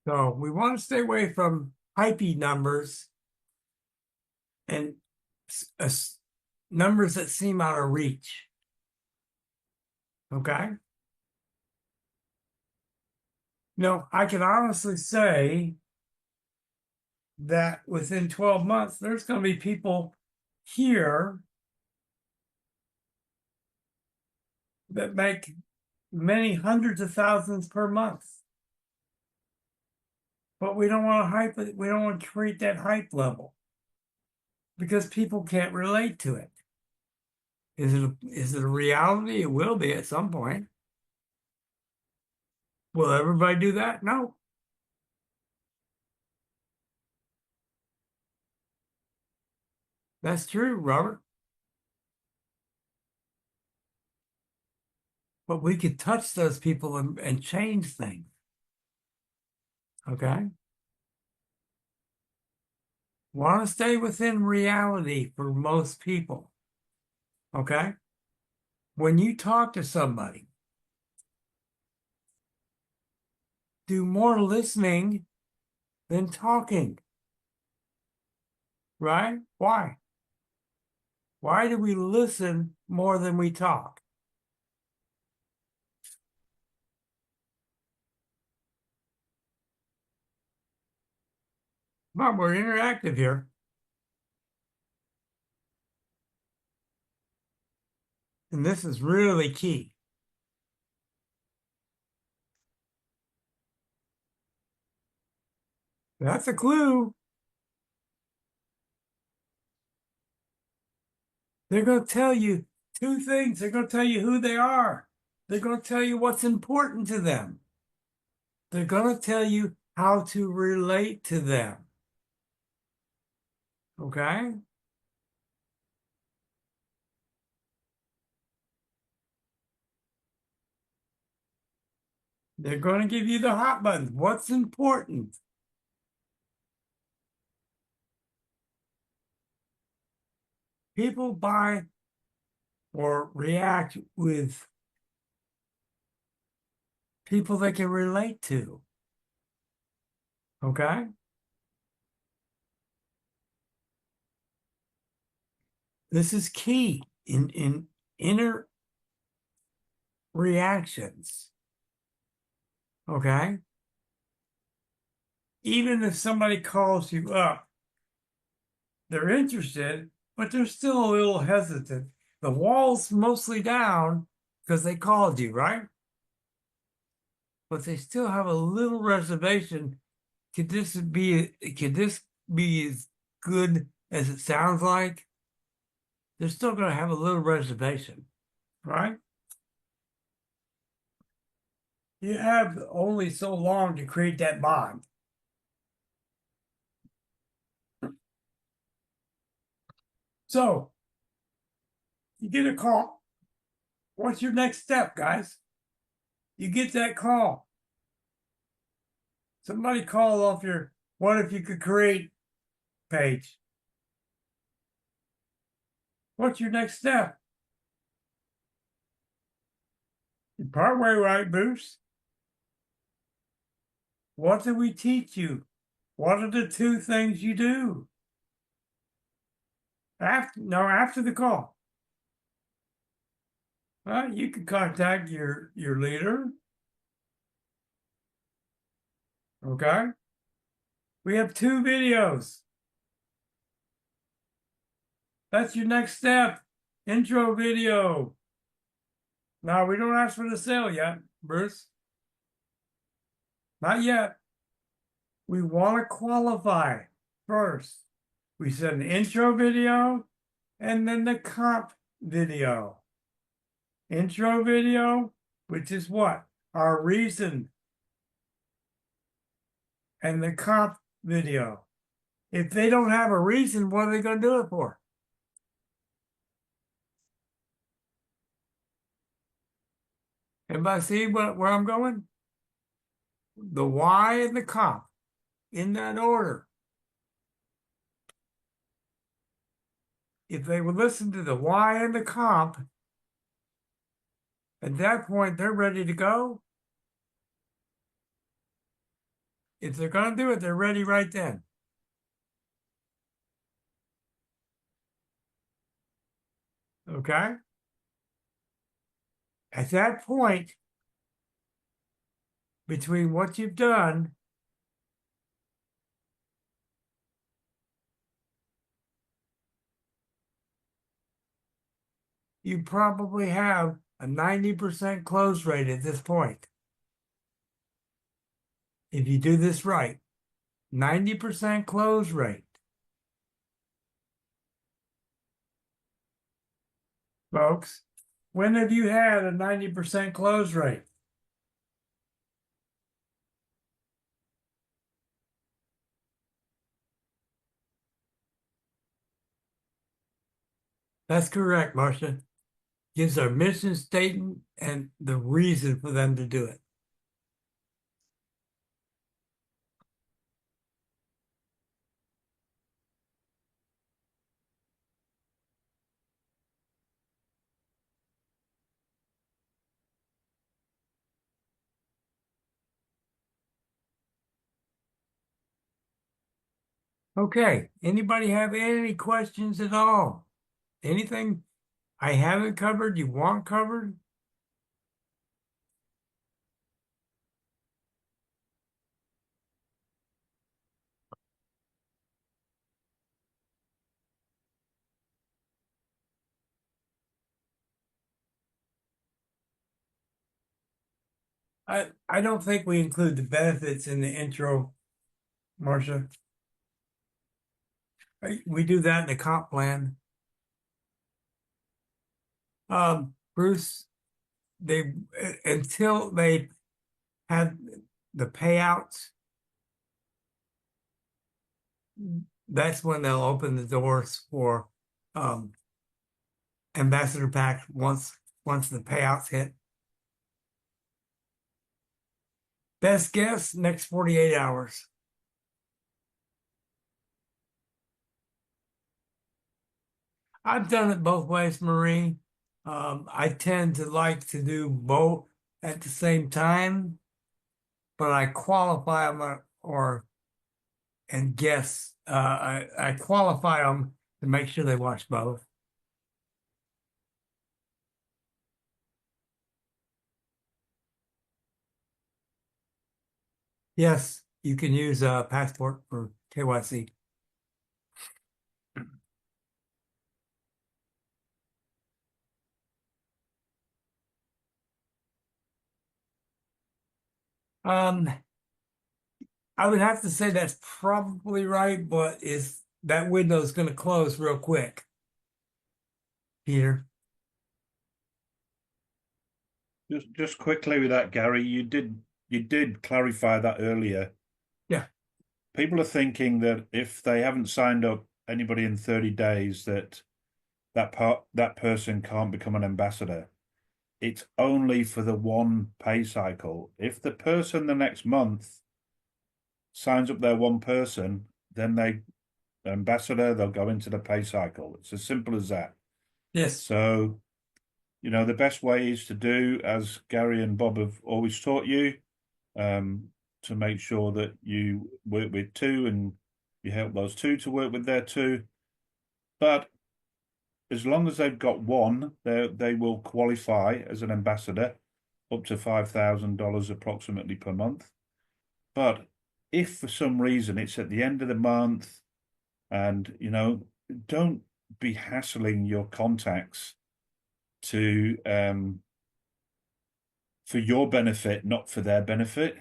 So we want to stay away from hypey numbers and numbers that seem out of reach. Okay? No, I can honestly say that within 12 months, there's going to be people here that make many hundreds of thousands per month. But we don't want to hype it. We don't want to create that hype level because people can't relate to it. Is it a reality? It will be at some point. Will everybody do that? No. That's true, Robert. But we could touch those people and change things. Okay? Want to stay within reality for most people. Okay? When you talk to somebody, do more listening than talking. Right? Why? Why do we listen more than we talk? Well, we're interactive here. And this is really key. That's a clue. They're going to tell you two things. They're going to tell you who they are. They're going to tell you what's important to them. They're going to tell you how to relate to them. Okay? They're going to give you the hot buttons. What's important? People buy or react with people they can relate to. Okay? This is key in inner reactions. Okay? Even if somebody calls you up, they're interested, but they're still a little hesitant. The wall's mostly down because they called you, right? But they still have a little reservation. Could this be as good as it sounds like? They're still going to have a little reservation, right? You have only so long to create that bond. So you get a call. What's your next step, guys? You get that call. Somebody call off your what if you could create page. What's your next step? You're partway right, Bruce. What do we teach you? What are the two things you do? After the call. You can contact your leader. Okay. We have 2 videos. That's your next step. Intro video. Now, we don't ask for the sale yet, Bruce. Not yet. We want to qualify first. We send an intro video and then the comp video. Intro video, which is what? Our reason. And the comp video. If they don't have a reason, what are they going to do it for? Everybody see where I'm going? The Y and the comp in that order. If they would listen to the Y and the comp, at that point they're ready to go. If they're going to do it, they're ready right then. Okay? At that point, between what you've done you probably have a 90% close rate at this point. If you do this right, 90% close rate. Folks, when have you had a 90% close rate? That's correct, Marcia. Gives our mission statement and the reason for them to do it. Okay, anybody have any questions at all? Anything I haven't covered, you want covered? I don't think we include the benefits in the intro, Marcia. We do that in the comp plan. Bruce, they until they have the payouts, that's when they'll open the doors for ambassador pack once the payouts hit. Best guess, next 48 hours. I've done it both ways, Marie. I tend to like to do both at the same time, but I qualify them and guess. I qualify them to make sure they watch both. Yes, you can use a passport for KYC. Um, I would have to say that's probably right, but that window is going to close real quick. Peter. Just quickly with that, Gary, you did clarify that earlier. Yeah. People are thinking that if they haven't signed up anybody in 30 days, that person can't become an ambassador. It's only for the one pay cycle. If the person the next month signs up their one person, then they'll go into the pay cycle. It's as simple as that. Yes. So, the best way is to do, as Gary and Bob have always taught you, to make sure that you work with two and you help those two to work with their two. But as long as they've got one, they will qualify as an ambassador up to $5,000 approximately per month. But if for some reason it's at the end of the month and, don't be hassling your contacts to for your benefit, not for their benefit.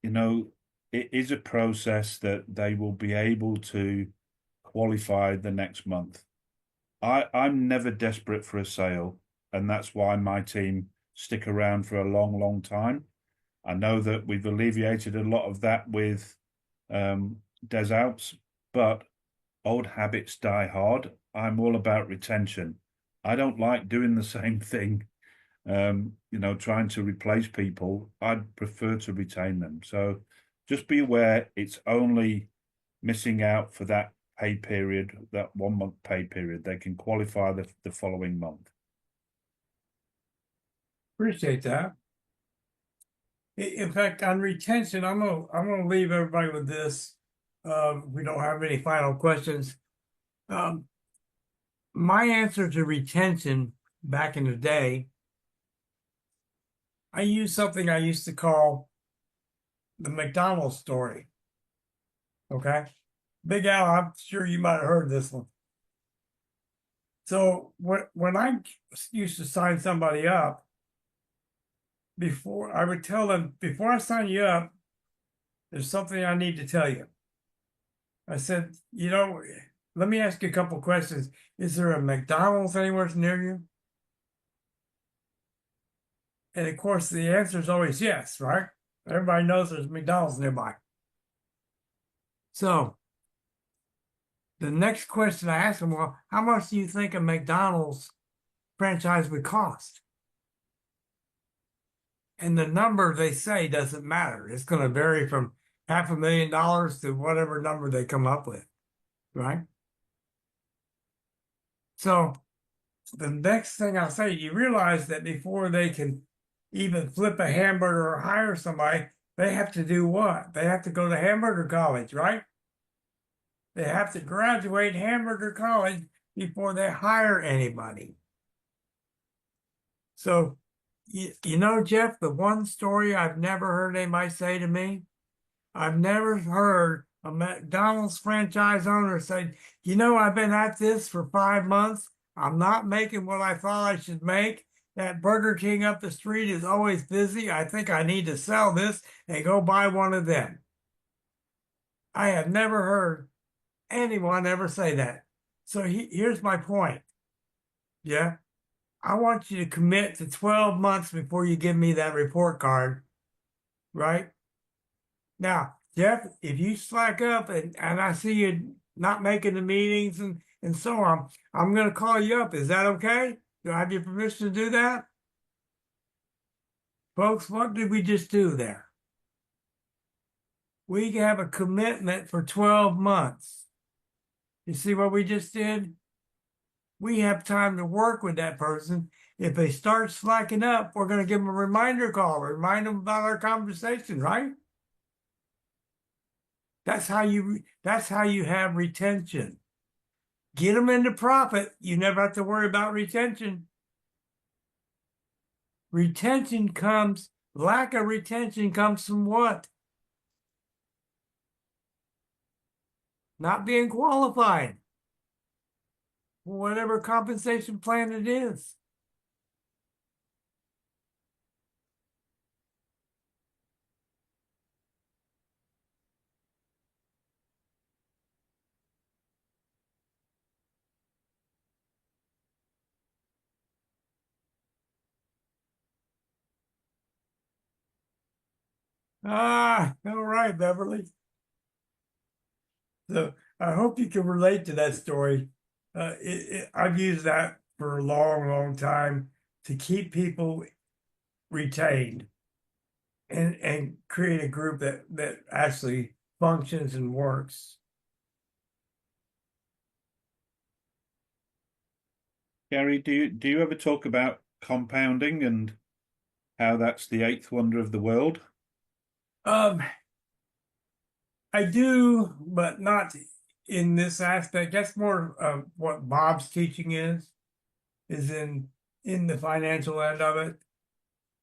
It is a process that they will be able to qualify the next month. I'm never desperate for a sale, and that's why my team stick around for a long, long time. I know that we've alleviated a lot of that with Des Alpes, but old habits die hard. I'm all about retention. I don't like doing the same thing you know, trying to replace people, I'd prefer to retain them. So just be aware it's only missing out for that pay period, that 1 month pay period. They can qualify the following month. Appreciate that. In fact, on retention, I'm gonna leave everybody with this. We don't have any final questions. My answer to retention back in the day, I used something I used to call the McDonald's story. Okay, Big Al, I'm sure you might have heard this one. So when I used to sign somebody up, before I would tell them, before I sign you up, there's something I need to tell you. I said, you know, let me ask you a couple questions. Is there a McDonald's anywhere near you? And of course, the answer is always yes, right? Everybody knows there's McDonald's nearby. So the next question I asked them, well, how much do you think a McDonald's franchise would cost? And the number they say doesn't matter. It's going to vary from $500,000 to whatever number they come up with, right? So the next thing I'll say, you realize that before they can even flip a hamburger or hire somebody, they have to do what? They have to go to hamburger college, right? They have to graduate hamburger college before they hire anybody. So, you know, Jeff, the one story I've never heard anybody say to me, I've never heard a McDonald's franchise owner say, you know, I've been at this for 5 months. I'm not making what I thought I should make. That Burger King up the street is always busy. I think I need to sell this and go buy one of them. I have never heard anyone ever say that. So here's my point. Yeah. I want you to commit to 12 months before you give me that report card. Right? Now, Jeff, if you slack up and I see you not making the meetings and so on, I'm going to call you up. Is that okay? Do I have your permission to do that? Folks, what did we just do there? We have a commitment for 12 months. You see what we just did? We have time to work with that person. If they start slacking up, we're going to give them a reminder call, remind them about our conversation, right? That's how you have retention. Get them into profit. You never have to worry about retention. Lack of retention comes from what? Not being qualified for whatever compensation plan it is. All right, Beverly. So I hope you can relate to that story. I've used that for a long, long time to keep people retained and create a group that actually functions and works. Gary, do you ever talk about compounding and how that's the eighth wonder of the world? I do, but not in this aspect. That's more of what Bob's teaching is in the financial end of it.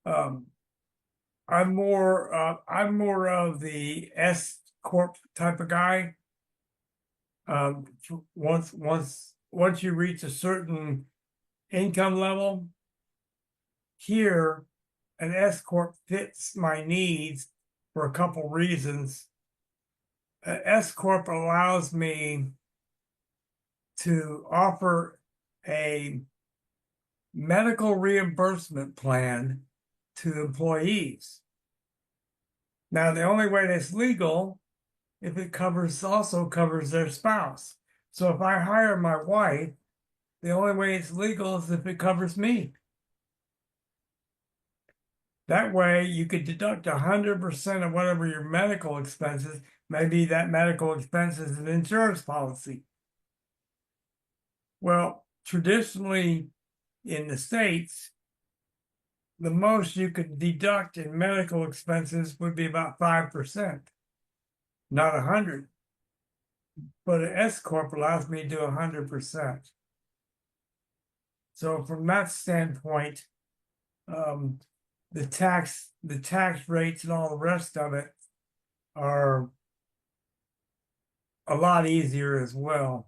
I'm more of the S corp type of guy. Once you reach a certain income level, here an S corp fits my needs for a couple reasons. S corp allows me to offer a medical reimbursement plan to employees. Now, the only way that's legal if it also covers their spouse. So if I hire my wife, the only way it's legal is if it covers me. That way you could deduct 100% of whatever your medical expenses. Maybe that medical expense is an insurance policy. Well, traditionally in the States, the most you could deduct in medical expenses would be about 5%, not 100. But an S corp allows me to do 100%. So from that standpoint, the tax rates and all the rest of it are a lot easier as well.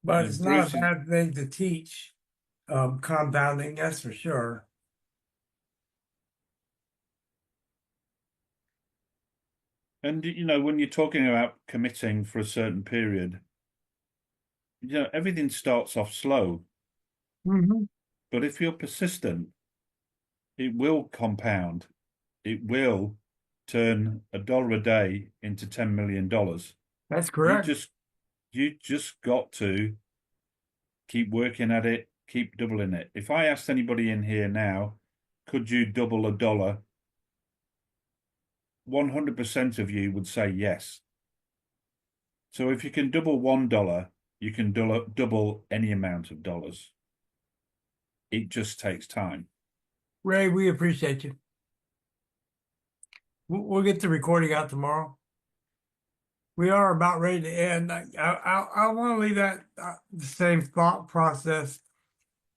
But it's not Bruce a is, bad thing to teach compounding, that's for sure. and when you're talking about committing for a certain period, everything starts off slow, Mm-hmm. but if you're persistent, it will compound. It will turn $1 a day into $10 million. That's You correct. just you just got to keep working at it, keep doubling it. If I asked anybody in here now, could you double $1? 100% of you would say yes. So if you can double $1, you can double any amount of dollars. It just takes time. Ray, we appreciate you. We'll get the recording out tomorrow. We are about ready to end. I want to leave that the same thought process.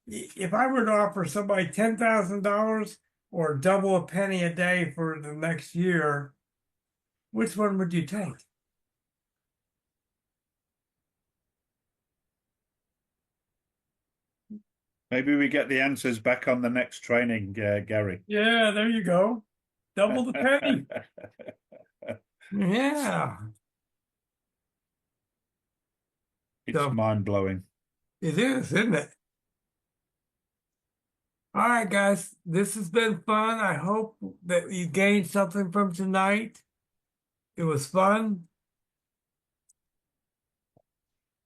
If I were to offer somebody $10,000 or double a penny a day for the next year, which one would you take? Maybe we get the answers back on the next training, Gary. Yeah, there you go. Double the penny. Yeah. It's So mind-blowing. it is, isn't it? All right, guys, this has been fun. I hope that you gained something from tonight. It was fun.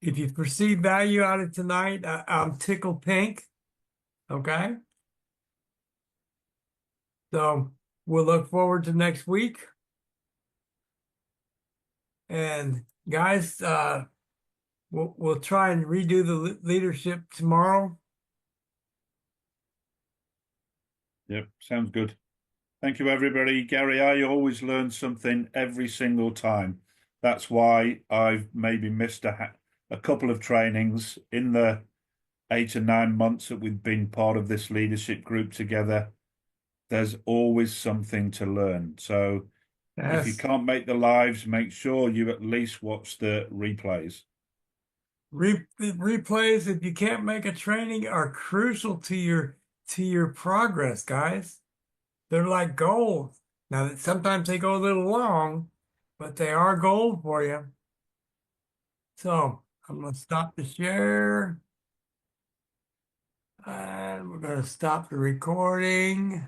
If you perceive value out of tonight, I'm tickled pink. Okay. So we'll look forward to next week. And guys, we'll try and redo the leadership tomorrow. Yep, sounds good. Thank you, everybody. Gary, I always learn something every single time. That's why I've maybe missed a couple of trainings in the 8 or 9 months that we've been part of this leadership group together. There's always something to learn. So if you Yes. can't make the lives, make sure you at least watch the replays. Replays, if you can't make a training, are crucial to your progress, guys. They're like gold. Now, sometimes they go a little long, but they are gold for you. So I'm going to stop the share. And we're going to stop the recording.